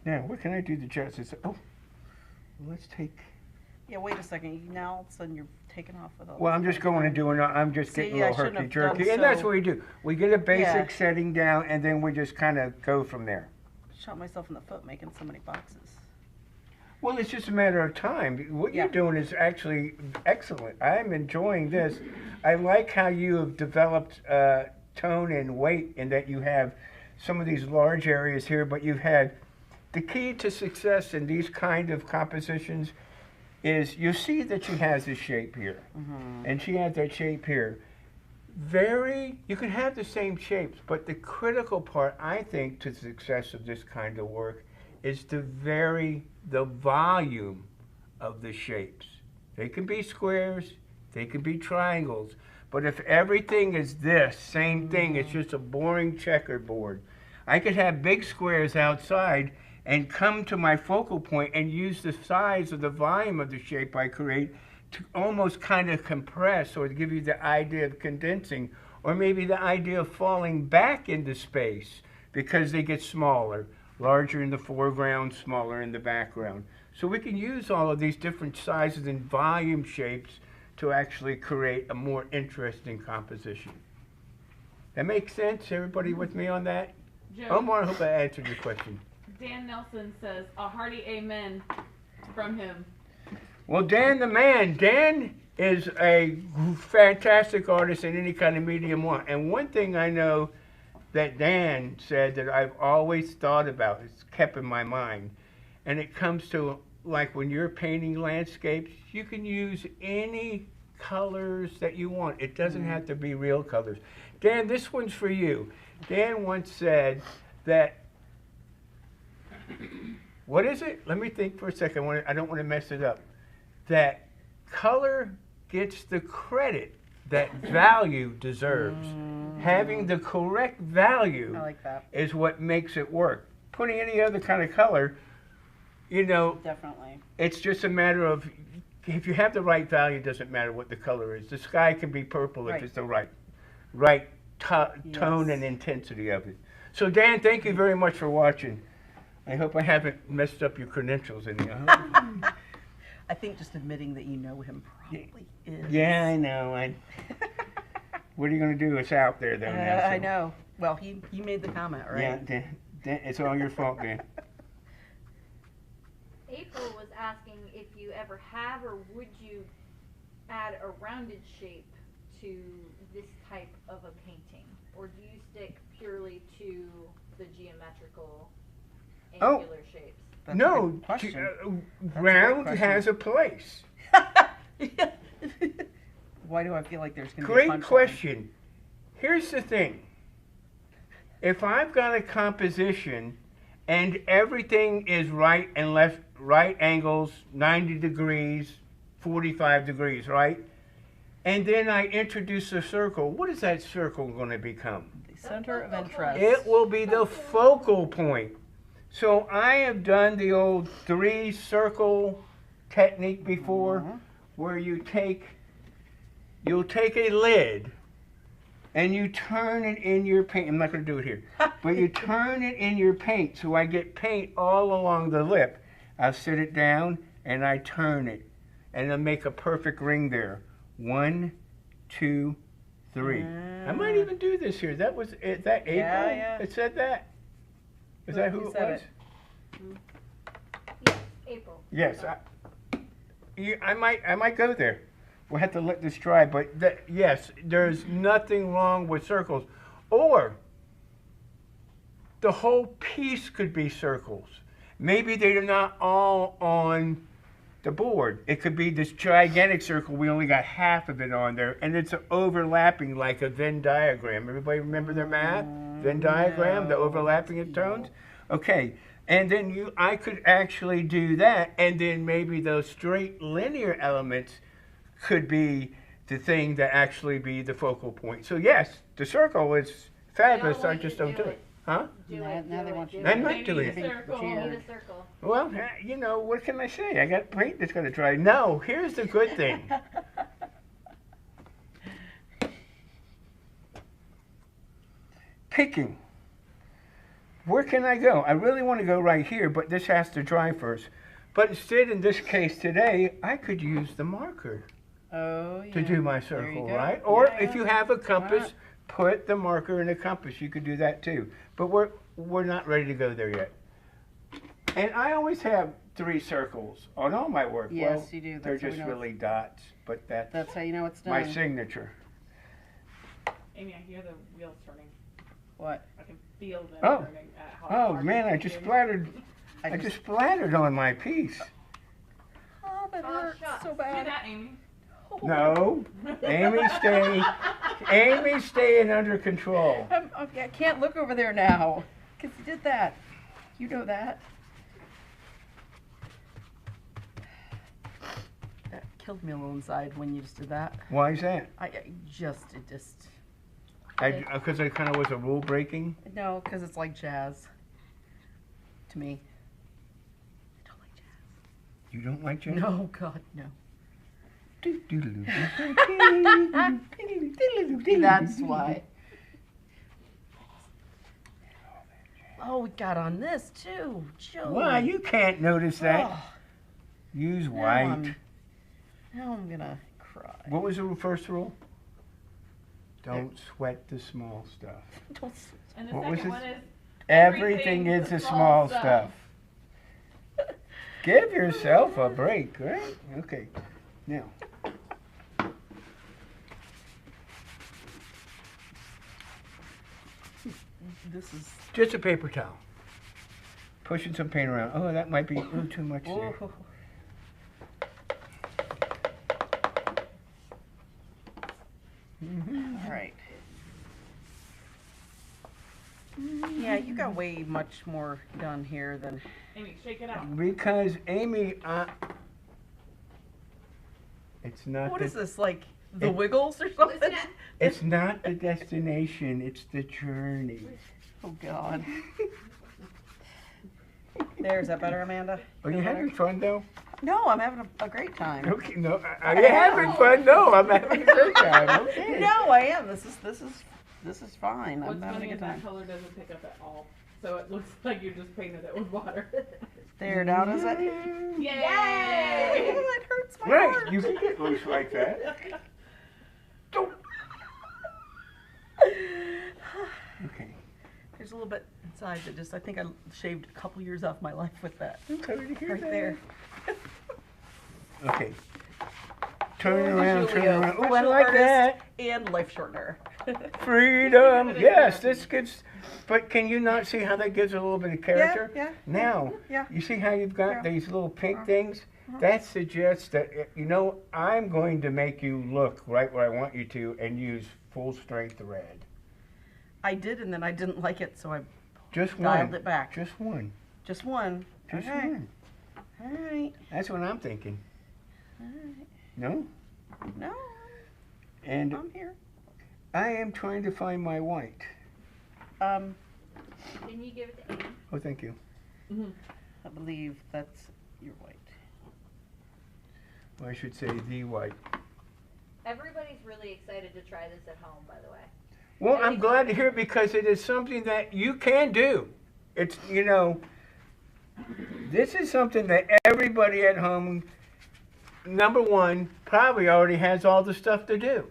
Now, what can I do to justice? Oh, let's take. Yeah, wait a second. Now all of a sudden you're taking off with all Well, I'm this just stuff. going to do it. I'm just See, getting I a little shouldn't have herky-jerky. done And that's so. what we do. We get a basic Yeah. setting down, and then we just kind of go from there. Shot myself in the foot making so many boxes. Well, it's just a matter of time. What Yeah. you're doing is actually excellent. I'm enjoying this. I like how you have developed tone and weight, and that you have some of these large areas here, but you've had the key to success in these kind of compositions is you see that she has this shape here, and she has that shape here. You can have the same shapes, but the critical part, I think, to the success of this kind of work is to vary the volume of the shapes. They can be squares, they can be triangles, but if everything is this same thing, it's just a boring checkerboard. I could have big squares outside and come to my focal point and use the size of the volume of the shape I create to almost kind of compress or to give you the idea of condensing, or maybe the idea of falling back into space because they get smaller, larger in the foreground, smaller in the background. So we can use all of these different sizes and volume shapes to actually create a more interesting composition. That makes sense? Everybody with me on that? Joe, Omar, I hope I answered your question. Dan Nelson says a hearty amen from him. Well, Dan the man. Dan is a fantastic artist in any kind of medium one. And one thing I know that Dan said that I've always thought about, it's kept in my mind, and it comes to like when you're painting landscapes, you can use any colors that you want. It doesn't have to be real colors. Dan, this one's for you. Dan once said that, what is it? Let me think for a second. I don't want to mess it up. That color gets the credit that value deserves. Having the correct value I like that. is what makes it work. Putting any other kind of color you know, Definitely. it's just a matter of, if you have the right value, it doesn't matter what the color is. The sky can be purple Right. if it's the right tone and intensity of it. So Dan, thank you very much for watching. I hope I haven't messed up your credentials any. I think just admitting that you know him probably is. Yeah, I know. What are you going to do? It's out there, though. Now, so. I know. Well, he made the comment, right? Yeah, Dan, it's all your fault, Dan. April was asking if you ever have or would you add a rounded shape to this type of a painting, or do you stick purely to the geometrical angular shapes? That's a No, good question. round question. has a place. Why do I feel like there's going to be a Great punchline? question. Here's the thing. If I've got a composition and everything is right and left, right angles, 90 degrees, 45 degrees, right? And then I introduce a circle, what is that circle going to become? The center of interest. It will be the focal point. So I have done the old 3-circle technique before, where you'll take a lid and you turn it in your paint. I'm not going to do it here, but you turn it in your paint. So I get paint all along the lip. I sit it down and I turn it, and I make a perfect ring there. 1, 2, 3. I might even do this here. Is that April? Yeah. It said that. Is that who it was? Yes, April. Yes, I might go there. We'll have to let this dry, but yes, there's nothing wrong with circles. Or the whole piece could be circles. Maybe they're not all on the board. It could be this gigantic circle, we only got half of it on there, and it's overlapping like a Venn diagram. Everybody remember their math? Venn diagram, the overlapping of tones? Okay, and then I could actually do that, and then maybe those straight linear elements could be the thing that actually be the focal point. So yes, the circle is fabulous, I just don't do it. Huh? Now they want you I'm to not doing it. You need a circle. Well, you know, what can I say? I got paint that's going to dry. No, here's the good thing. Picking. Where can I go? I really want to go right here, but this has to dry first. But instead, in this case today, I could use the marker to do my circle, right? Or if you have a compass, put the marker in a compass. You could do that too. But we're not ready to go there yet. And I always have 3 circles on all my work. Yes, well, you do. They're That's how we just know really dots, but That's how you know it's done. my signature. Amy, I hear the wheels turning. What? I can feel them Oh. turning. Oh man, I just splattered. I just splattered on my piece. Oh, that Oh, hurts shucks. so Do bad. that, Amy. No, Amy's staying under control. Okay, I can't look over there now because you did that. You know that. That killed me a little inside when you just did that. Why is that? It just. Because I kind of was a rule breaking. No, because it's like jazz. To me. I don't like jazz. You don't like jazz? No, God, no. That's why. Oh, we got on this too, Joe. Why? You can't notice that. Oh, Use now white. now I'm gonna cry. What was the first rule? Don't sweat the small stuff. Don't. And the What was second it? one is Everything is the small stuff. Give yourself a break, right? Okay. Now. This is. Just a paper towel. Pushing some paint around. Oh, that might be a little too much there. Oh. All right. Yeah, you got way much more done here than. Amy, shake it out. Because Amy, it's not. What the, is this, like the it- Wiggles or something? Listen, It's not the destination. It's the journey. Oh God. There, is that better, Amanda? Are you Feel better? having fun though? No, I'm having a great time. Okay, no. Are you having fun? No, I'm having a great time. Okay. No, I am. This is fine. What's I'm having funny a is good that time. color doesn't pick up at all. So it looks like you just painted it with water. There, now does it? Yay! Oh, it hurts my Right, heart. you can get loose like that. Don't. Okay. There's a little bit inside that just, I think I shaved a couple years off my life with that. I'm sorry to hear Right that. there. Okay. Turn Joe around, turn DiGiulio, around. Oh, I professional like artist that. And life shortener. Freedom. Yes, this gives. But can you not see how that gives a little bit of character? Yeah. Now, Yeah. you see how you've got Yeah. these little pink things? That suggests that, I'm going to make you look right where I want you to and use full strength red. I did, and then I didn't like it, so I Just dialed one. it back. Just one. Just one. Just Okay. one. All right. That's what I'm thinking. All right. No? No, And I'm here. I am trying to find my white. Can you give it to Amy? Oh, thank you. I believe that's your white. Well, I should say the white. Everybody's really excited to try this at home, by the way. Well, I'm glad to hear it because it is something that you can do. It's, this is something that everybody at home, number one, probably already has all the stuff to do.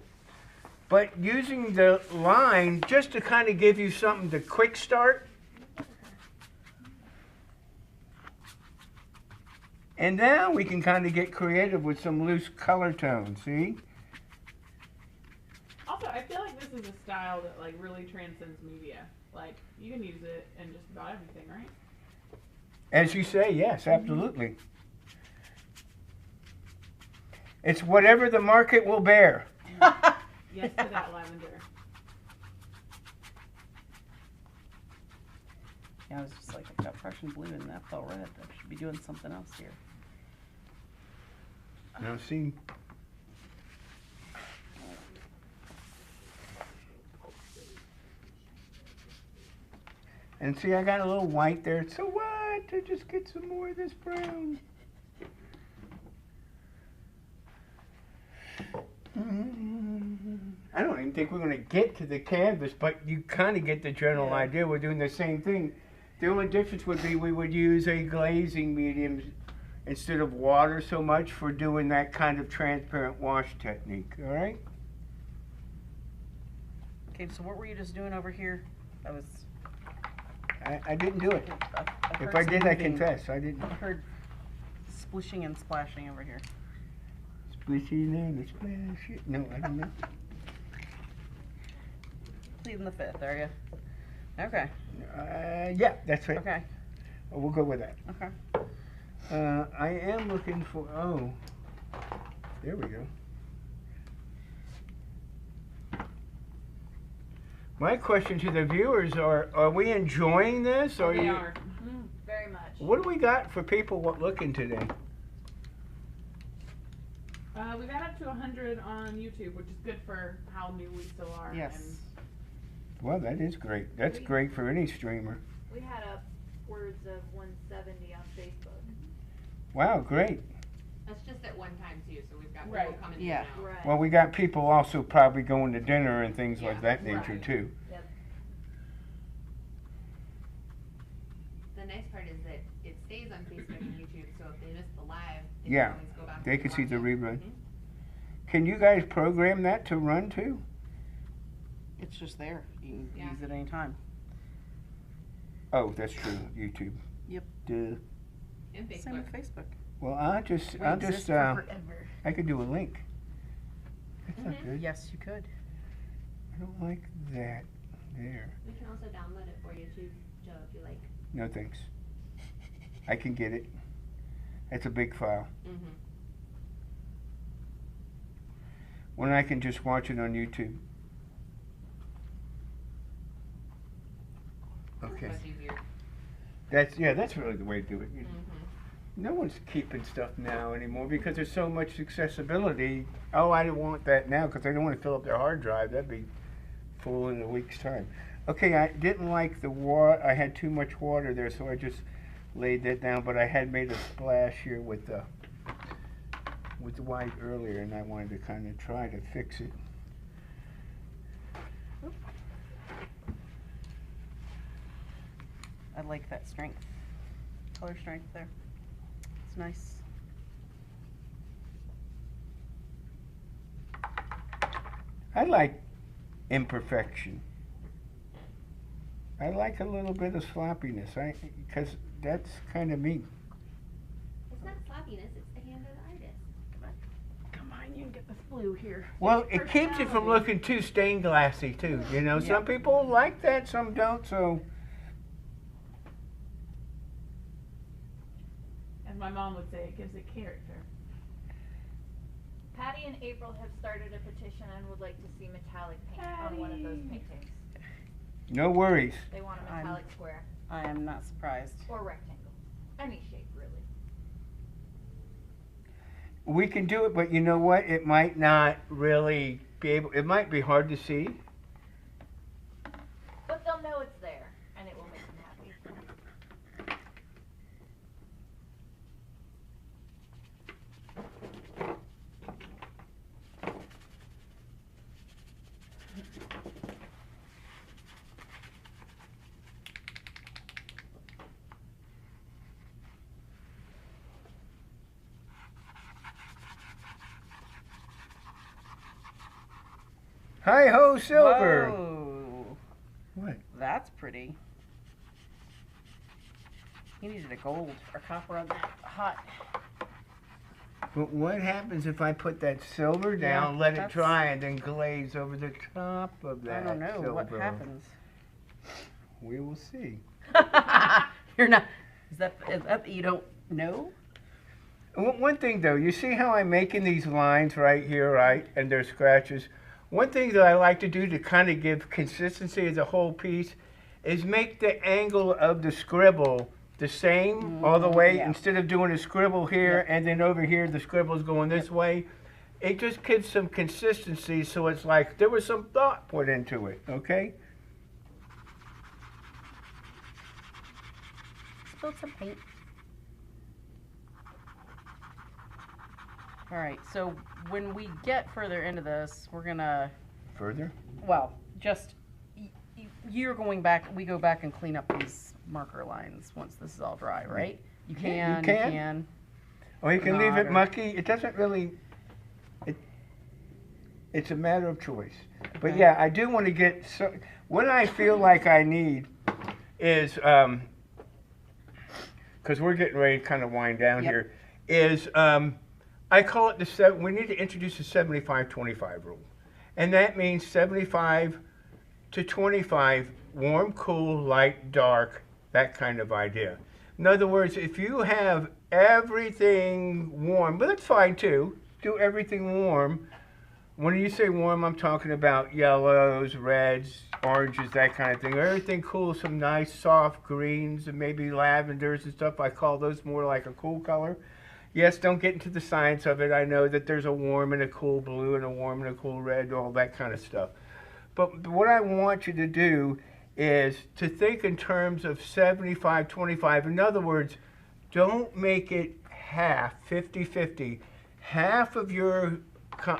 But using the line just to kind of give you something to quick start. And now we can kind of get creative with some loose color tones, see? Also, I feel like this is a style that like really transcends media. Like you can use it in just about everything, right? As you say, yes, absolutely. It's whatever the market will bear. Yes to that lavender. Yeah, I was just like, I've got Prussian blue and Naphthol red. I should be doing something else here. Now see, and see, I got a little white there. So what? To just get some more of this brown. I don't even think we're going to get to the canvas, but you kind of get the general idea. We're doing the same thing. The only difference would be we would use a glazing medium instead of water so much for doing that kind of transparent wash technique, all right? Okay, so what were you just doing over here? I was. I didn't do it. I heard If I some did, I moving. confess. I didn't. I heard splishing and splashing over here. Splishy and splash. No, I don't know. Pleading the fifth, are you? Okay. Yeah, that's right. Okay. We'll go with that. Okay. I am looking for, oh, there we go. My question to the viewers are we enjoying this? Or They you, are. Very much. what do we got for people looking today? We got up to 100 on YouTube, which is good for how new we still are. Yes. Well, that is great. That's great for any streamer. We had upwards of 170 on Facebook. Wow, great. That's just at one time too, so we've got people Right. coming Yeah. in and out. Right. Well, we got people also probably going to dinner and things like Yeah, that nature right. too. The nice part is that it stays on Facebook and YouTube, so if they miss the live, they Yeah, can always go back they and can see watch the it. rerun. Mhm. Can you guys program that to run too? It's just there. You can Yeah. use it anytime. Oh, that's true. YouTube. Yep. Duh. And Same Facebook. with Facebook. Well, I'll just, We exist for forever. I could do a link. That's not Mhm. good. Yes, you could. I don't like that. There. We can also download it for you too, Joe, if you like. No thanks. I can get it. It's a big file. Mm-hmm. When I can just watch it on YouTube. Okay. That's easier. That's really the way to do it. Mm-hmm. No one's keeping stuff now anymore because there's so much accessibility. Oh, I don't want that now because I don't want to fill up their hard drive. That'd be full in a week's time. Okay, I didn't like the water. I had too much water there, so I just laid that down, but I had made a splash here with the white earlier, and I wanted to kind of try to fix it. I like that strength, color strength there. It's nice. I like imperfection. I like a little bit of sloppiness, because that's kind of me. It's not sloppiness, it's the hand of the artist. Come on, you can get this blue here. Well, it keeps it from looking too stained glassy too, you know. Some people like that, some don't, so. As my mom would say, it gives it character. Patty and April have started a petition and would like to see metallic paint on one of those paintings. No worries. They want a metallic square I am not surprised. or rectangle. Any shape, really. We can do it, but you know what? It might not really be able, it might be hard to see. But they'll know it's there, and it will make them happy. Hi-ho, silver. Whoa. What? That's pretty. You needed a gold or copper on that hot. But what happens if I put that silver down, let it that's- dry, and then glaze over the top of that I don't know silver? what happens. We will see. You're not. Is that you don't know? One thing though, you see how I'm making these lines right here, right? And there's scratches. One thing that I like to do to kind of give consistency as a whole piece is make the angle of the scribble the same all the way. Yeah. Instead of doing a scribble here and then over here the scribble's going this way. It just gives some consistency, so it's like there was some thought put into it, okay? Spilled some paint. All right, so when we get further into this, we're gonna, Further? well, just, you're going back, we go back and clean up these marker lines once this is all dry, right? You Yeah, can, you can. Or you can leave Not it or- mucky. It doesn't really, it's a matter of choice. But Okay. yeah, I do want to get, so, what I feel like I need is, because we're getting ready to kind of wind down Yep. here, is, I call it we need to introduce the 75-25 rule. And that means 75 to 25, warm, cool, light, dark, that kind of idea. In other words, if you have everything warm, but that's fine too, do everything warm. When you say warm, I'm talking about yellows, reds, oranges, that kind of thing. Everything cool, some nice soft greens and maybe lavenders and stuff. I call those more like a cool color. Yes, don't get into the science of it. I know that there's a warm and a cool blue and a warm and a cool red, all that kind of stuff. But what I want you to do is to think in terms of 75-25. In other words, don't make it half, 50-50. Half of your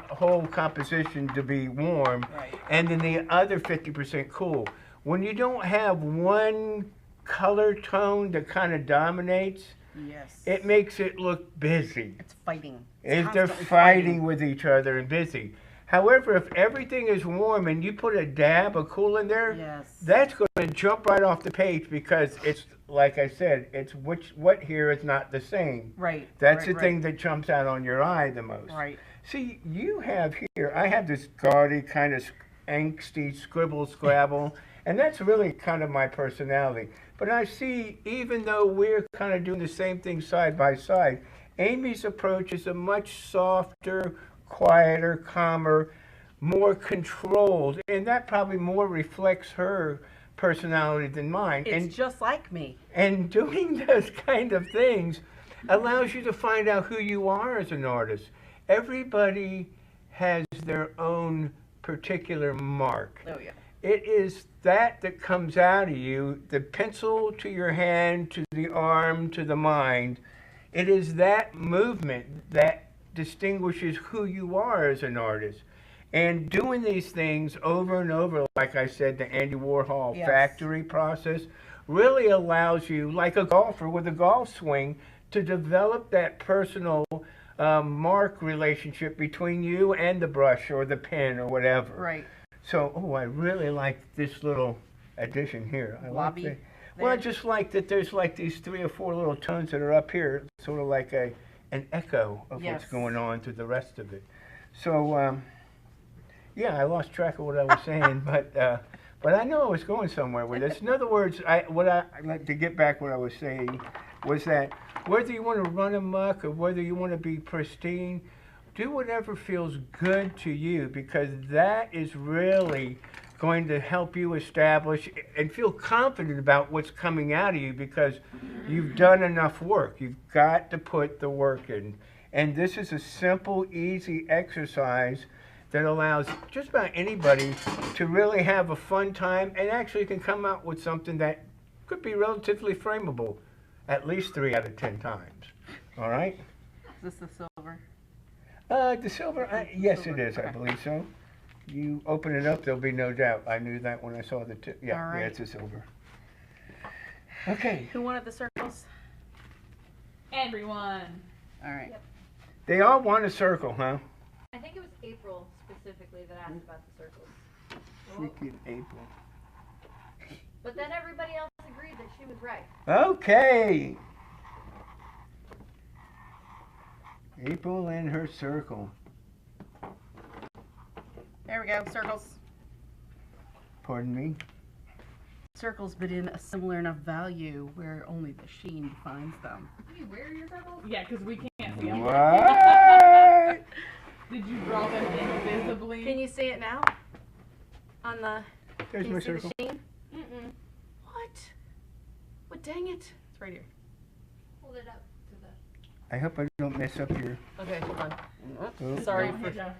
whole composition to be warm, Right. and then the other 50% cool. When you don't have one color tone that kind of dominates, Yes. it makes it look busy. It's fighting. If they're constantly fighting with each other and busy. However, if everything is warm and you put a dab of cool in there, Yes. that's going to jump right off the page because it's, like I said, it's what here is not the same. Right. That's right, the thing that jumps out on your eye the most. Right. See, you have here, I have this gaudy kind of angsty scribble scrabble, and that's really kind of my personality. But I see, even though we're kind of doing the same thing side by side, Amy's approach is a much softer, quieter, calmer, more controlled, and that probably more reflects her personality than mine. It's just like me. And doing those kind of things allows you to find out who you are as an artist. Everybody has their own particular mark. Oh yeah. It is that comes out of you, the pencil to your hand, to the arm, to the mind. It is that movement that distinguishes who you are as an artist. And doing these things over and over, like I said, the Andy Warhol Yes. factory process really allows you, like a golfer with a golf swing, to develop that personal mark relationship between you and the brush or the pen or whatever. Right. So, I really like this little addition here. I Lobby like that. Well, I there. just like that there's like these 3 or 4 little tones that are up here, sort of like an echo of Yes. what's going on through the rest of it. So, yeah, I lost track of what I was saying, but I know I was going somewhere with this. In other words, what I like to get back what I was saying was that whether you want to run amok or whether you want to be pristine, do whatever feels good to you, because that is really going to help you establish and feel confident about what's coming out of you, because you've done enough work. You've got to put the work in. And this is a simple, easy exercise that allows just about anybody to really have a fun time and actually can come out with something that could be relatively frameable at least 3 out of 10 times. All right? Is this the silver? The silver, yes it is, I believe so. You open it up, there'll be no doubt. I knew that when I saw the tip. Yeah, All right. yeah, it's a silver. Okay. Who wanted the circles? Everyone. All right. Yep. They all want a circle, huh? I think it was April specifically that asked about the circles. Freaking April. But then everybody else agreed that she was right. Okay. April and her circle. There we go. Circles. Pardon me? Circles, but in a similar enough value where only the sheen defines them. You wear your circles? Yeah, because we can't see them. What? Did you draw them invisibly? Can you see it now? On the. There's Can my you see circle. the sheen? Mm-mm. What? What? Dang it! It's right here. Hold it up to the. I hope I don't mess up your... Okay, hold on. Oh. Sorry Oh, for. yeah.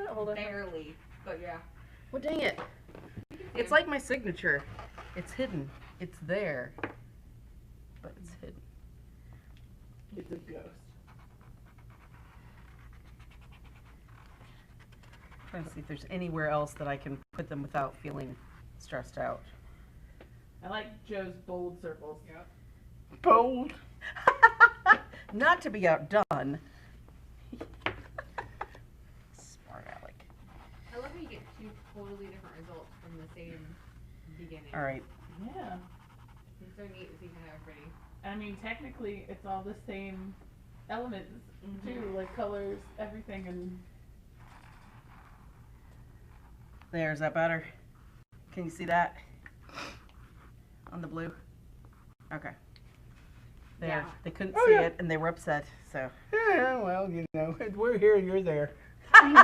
Hold on. Barely. But yeah. Well, dang it! It's like my signature. It's hidden. It's there, but it's hidden. It's a ghost. Trying to see if there's anywhere else that I can put them without feeling stressed out. I like Joe's bold circles. Yep. Bold. Not to be outdone. Smart Alec. I love how you get 2 totally different results from the same beginning. All right. Yeah. It's so neat to see kind of everybody. I mean, technically, it's all the same elements, too, like colors, everything, and There's that better. Can you see that? On the blue? Okay. There. Yeah. They couldn't Oh, see yeah. it and they were upset, so. Yeah, well, you know, we're here, you're there. Abby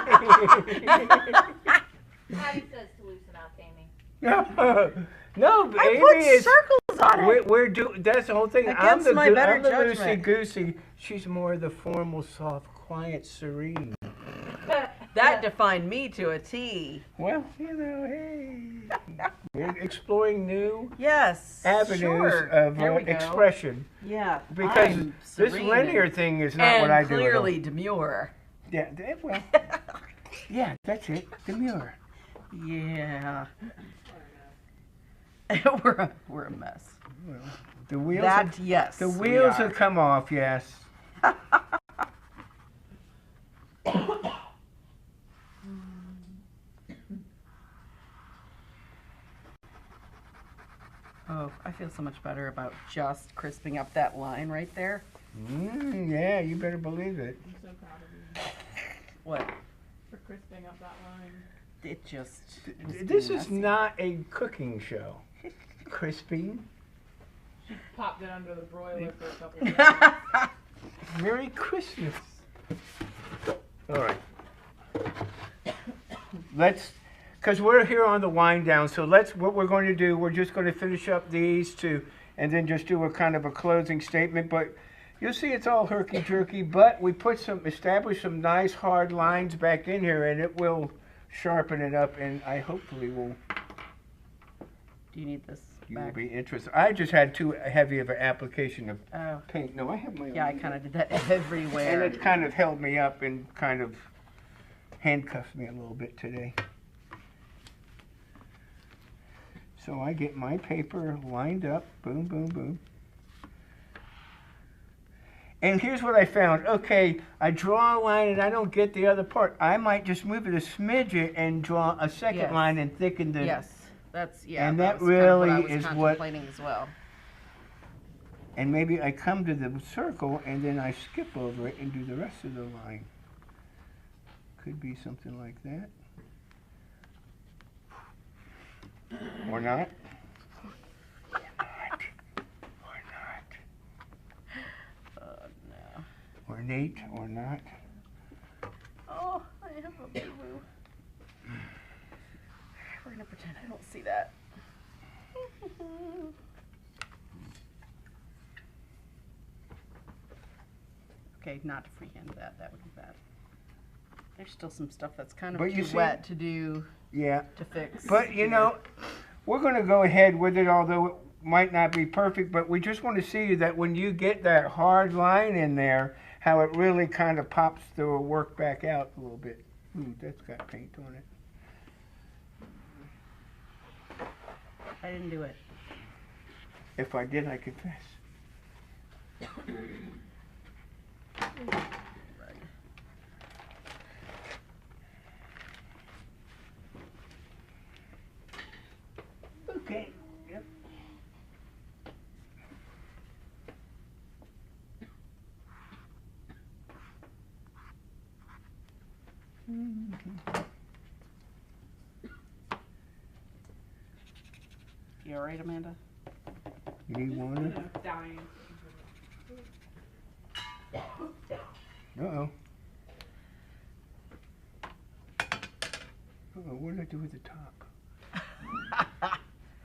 says to loosen up, Amy. No, but I Amy put is... circles on it! That's the whole thing. Against my better I'm the judgment. loosey-goosey. She's more the formal, soft, quiet, serene. That defined me to a T. Well, you know, hey. We're exploring new Yes. avenues sure. of There we go. expression. Yeah. Because I'm this serene linear thing is not and what I do. at all. clearly demure. Yeah, well, yeah, that's it. Demure. Yeah. we're a mess. Well, the wheels That, have, yes. the we wheels are. have come off, yes. Oh, I feel so much better about just crisping up that line right there. Yeah, you better believe it. I'm so proud of you What? for crisping up that line. It just. was This being is messy. not a cooking show. Crisping. She popped it under the broiler for a couple of days. Merry Christmas. All right. Let's, because we're here on the wind down, so what we're going to do, we're just going to finish up these two and then just do a kind of a closing statement. But you'll see it's all herky-jerky, but we established some nice hard lines back in here, and it will sharpen it up, and I hopefully will. Do you need this You will back? be interested. I just had too heavy of an application of Oh. paint. No, I have my own. Yeah, I kind of did that everywhere. And it kind of held me up and kind of handcuffed me a little bit today. So I get my paper lined up, boom, boom, boom. And here's what I found. Okay, I draw a line and I don't get the other part. I might just move it a smidget and draw a second Yes. line and thicken the... Yes, that's, yeah. And that that was kind of what I really was is what- contemplating as well. And maybe I come to the circle and then I skip over it and do the rest of the line. Could be something like that. Or not. Or not. Or not. Oh, no. Or Nate, or not. Oh, I have a boo-boo. We're gonna pretend I don't see that. Okay, not to freehand that. That would be bad. There's still some stuff that's kind of But you too see- wet to do, Yeah. to fix. But you here. know, we're going to go ahead with it, although it might not be perfect. But we just want to see that when you get that hard line in there, how it really kind of pops the work back out a little bit. Ooh, that's got paint on it. I didn't do it. If I did, I confess. Okay. Yep. You all right, Amanda? You need water? I'm dying. Uh-oh. Uh-oh, what did I do with the top?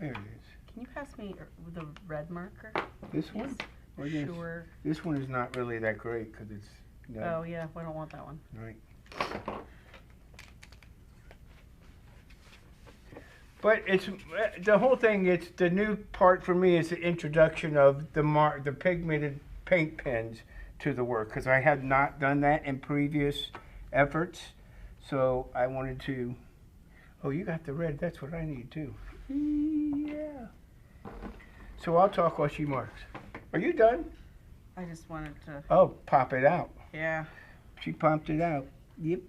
There it is. Can you pass me the red marker? This one? Or this? Sure. This one is not really that great because it's... Oh, yeah, we don't want that one. Right. But it's the whole thing. It's the new part for me is the introduction of the pigmented paint pens to the work because I have not done that in previous efforts. So I wanted to. Oh, you got the red. That's what I need too. Yeah. So I'll talk while she marks. Are you done? I just wanted to, Oh, pop it out. yeah. She popped it out. Yep.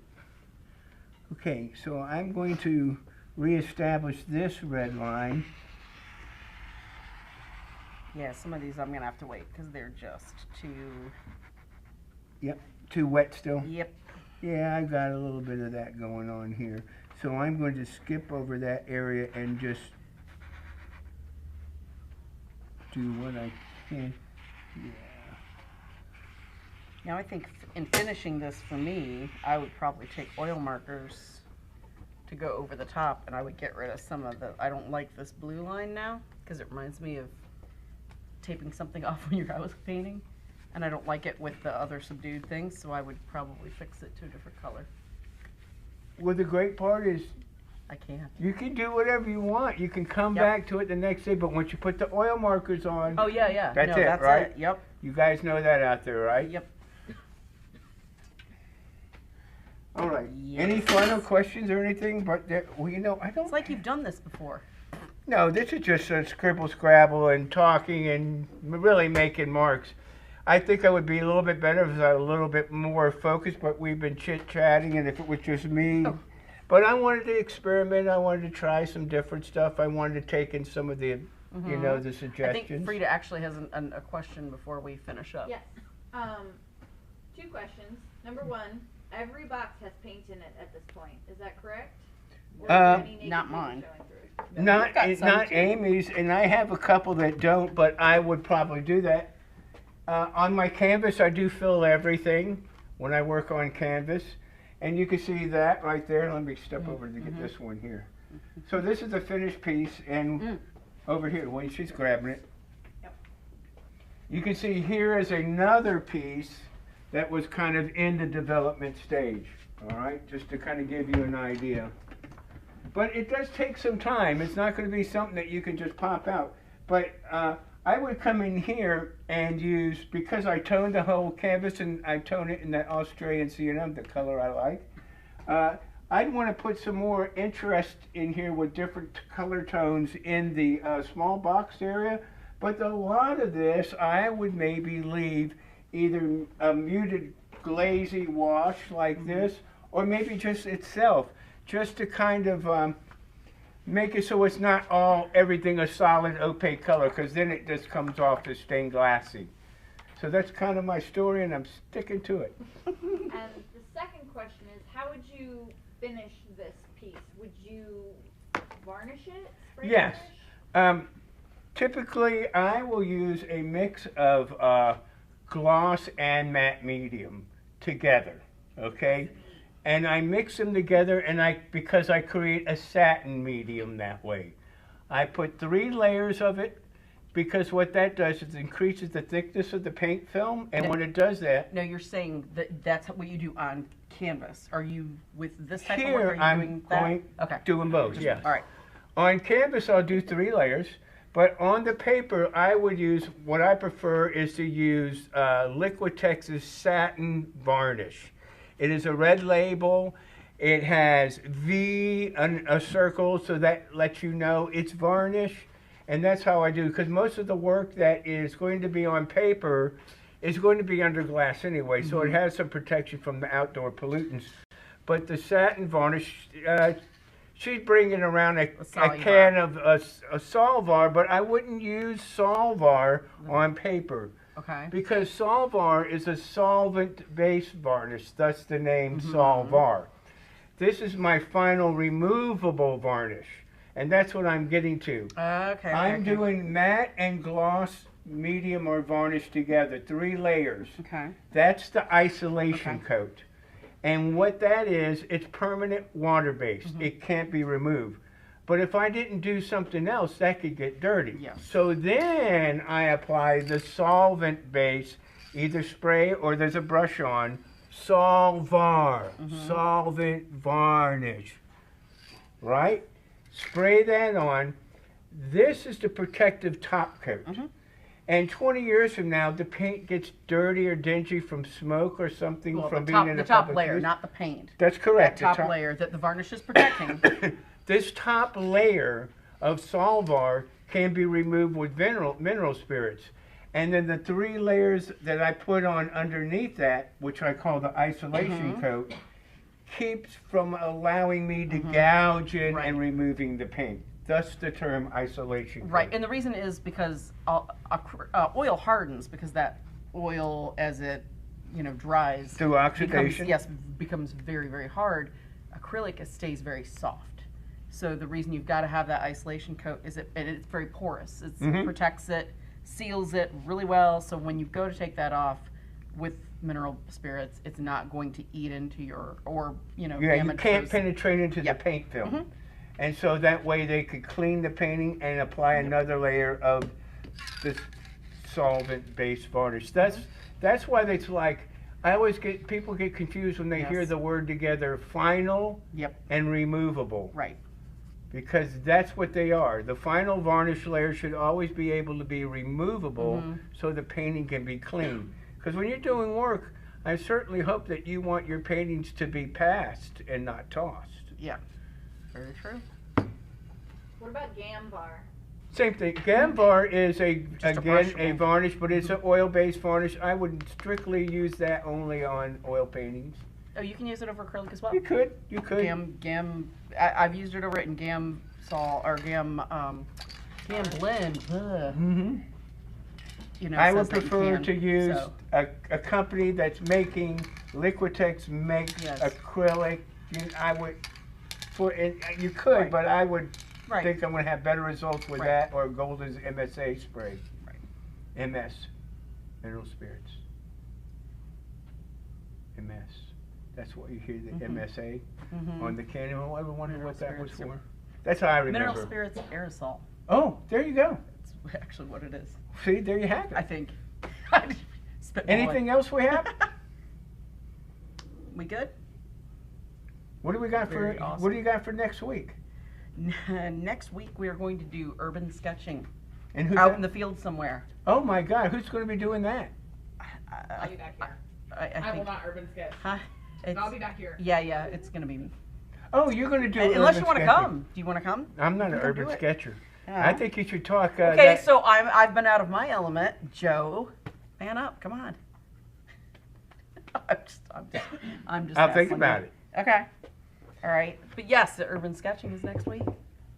Okay, so I'm going to reestablish this red line. Yeah, some of these I'm going to have to wait because they're just too, Too wet still? yep. Yeah, I've got a little bit of that going on here. So I'm going to skip over that area and just do what I can. Yeah. Now I think in finishing this for me, I would probably take oil markers to go over the top and I would get rid of some of the, I don't like this blue line now because it reminds me of taping something off when you're house painting and I don't like it with the other subdued things, so I would probably fix it to a different color. Well, the great part is I can't. you can do whatever you want. You can come Yep. back to it the next day, but once you put the oil markers on, Oh yeah, yeah. That's no, it, that's right? it. Yep. you guys know that out there, right? Yep. All right. Yes. Any final questions or anything? But well, you know, I don't. It's like you've done this before. No, this is just a scribble scrabble and talking and really making marks. I think I would be a little bit better if I was a little bit more focused, but we've been chit-chatting, and if it was just me. Oh. But I wanted to experiment. I wanted to try some different stuff. I wanted to take in some of the, you know, the I suggestions. think Frida actually has a question before we finish up. Yes. 2 questions. Number 1, every box has paint in it at this point. Is that correct? Or is there any naked not paint mine. showing through? Not, You've got some, not too. Amy's, and I have a couple that don't, but I would probably do that. On my canvas, I do fill everything when I work on canvas. And you can see that right there. Let me step over to get this one here. So this is a finished piece, and over here, when she's grabbing it, Yep. you can see here is another piece that was kind of in the development stage. All right, just to kind of give you an idea. But it does take some time. It's not going to be something that you can just pop out. But I would come in here and use, because I toned the whole canvas and I tone it in that Australian sienna, the color I like. I'd want to put some more interest in here with different color tones in the small box area. But a lot of this, I would maybe leave either a muted glazy wash like this, or maybe just itself, just to kind of make it so it's not all everything a solid opaque color, because then it just comes off as stained glassy. So that's kind of my story, and I'm sticking to it. And the second question is, how would you finish this piece? Would you varnish it? Spray Yes. varnish? Typically, I will use a mix of gloss and matte medium together, okay? And I mix them together, and because I create a satin medium that way. I put 3 layers of it, because what that does is increases the thickness of the paint film, and when it does that... No, you're saying that that's what you do on canvas. Are you, with this type of Here, work, are you I'm doing that? Okay. doing both, yes. All right. On canvas, I'll do 3 layers, but on the paper, I would use, what I prefer is to use Liquitex's satin varnish. It is a red label. It has V, a circle, so that lets you know it's varnish. And that's how I do, because most of the work that is going to be on paper is going to be under glass anyway, so it has some protection from the outdoor pollutants. But the satin varnish, she's bringing around a can of a Solvar, but I wouldn't use Solvar on paper. Okay. Because Solvar is a solvent-based varnish, thus the name Solvar. This is my final removable varnish, and that's what I'm getting to. Okay. I'm doing matte and gloss, medium or varnish together, 3 layers. Okay. That's the isolation coat. And what that is, it's permanent water-based. It can't be removed. But if I didn't do something else, that could get dirty. Yes. So then I apply the solvent base, either spray or there's a brush on, Solvar, solvent varnish, right? Spray that on. This is the protective top coat. And 20 years from now, the paint gets dirty or dingy from smoke or something from being in the a top public layer, use. not the paint. That's correct. That top layer that the varnish is protecting. This top layer of Solvar can be removed with mineral spirits. And then the 3 layers that I put on underneath that, which I call the isolation coat, keeps from allowing me to gouge in and removing the paint. Thus the term isolation coat. Right, and the reason is because oil hardens, because that oil, as it dries, Through oxidation? becomes very, very hard. Acrylic, it stays very soft. So the reason you've got to have that isolation coat is and it's very porous. It protects it, seals it really well. So when you go to take that off with mineral spirits, it's not going to eat into your you can't penetrate into the paint film. And so that way they could clean the painting and apply another layer of this solvent-based varnish. That's why it's like, I always people get confused when they hear the word together, final and removable. Right. Because that's what they are. The final varnish layer should always be able to be removable so the painting can be clean. Because when you're doing work, I certainly hope that you want your paintings to be passed and not tossed. Yeah. Very true. What about Gambar? Same thing. Gambar is a brushable varnish, but it's an oil-based varnish. I would strictly use that only on oil paintings. Oh, you can use it over acrylic as well. You could. I've used it over it in Gam Blend. I would prefer to use a company that's making Liquitex acrylic. I would, you could, but I would think I'm going to have better results with that or Golden's MSA spray. MS, mineral spirits. MS. That's what you hear, the MSA on the can. I ever wondered what that was for. That's how I remember. Mineral spirits aerosol. Oh, there you go. That's actually what it is. See, there you have it. I think. Anything else we have? We good? What do we got for? Awesome. What do you got for next week? Next week we are going to do urban sketching And who's out that? in the field somewhere. Oh my God, who's going to be doing that? I'll be back here. I will think. not urban sketch. Huh? But I'll be back here. Yeah, it's gonna be me. Oh, you're going to do Unless urban you want to sketching. come. Do you want to come? I'm not an You can urban do it. sketcher. Yeah. I think you should talk. Okay, so I've been out of my element. Joe, man up, come on. I'm just I'll think hassling about you. it. Okay. All right. But yes, the urban sketching is next week.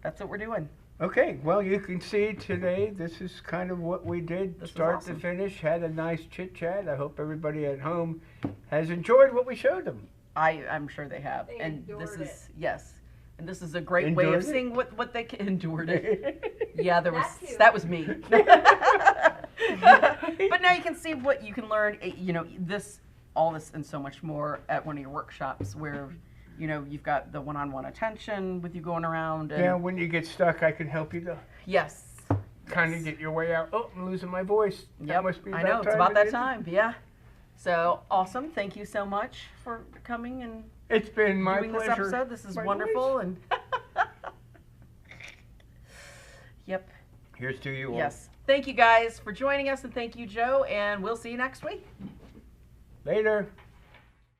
That's what we're doing. Okay, well, you can see today, this is kind of what we did, This is start awesome. to finish. Had a nice chit chat. I hope everybody at home has enjoyed what we showed them. I'm sure they have. They and this endured is yes. And this is a great way of Endured it? seeing what they can endured it. Yeah, there was That too. that was me. But now you can see what you can learn. You know, all this and so much more at one of your workshops where, you know, you've got the one-on-one attention with you going around. And Yeah, when you get stuck, I can help you to yes. kind of get your way out. Oh, I'm losing my voice. That Yep. must be I about know it's time about to that get- time. Yeah. So awesome. Thank you so much for coming and It's been my doing this pleasure. episode. This is My wonderful and yep. Here's to you all. Yes. Thank you guys for joining us and thank you, Joe, and we'll see you next week. Later.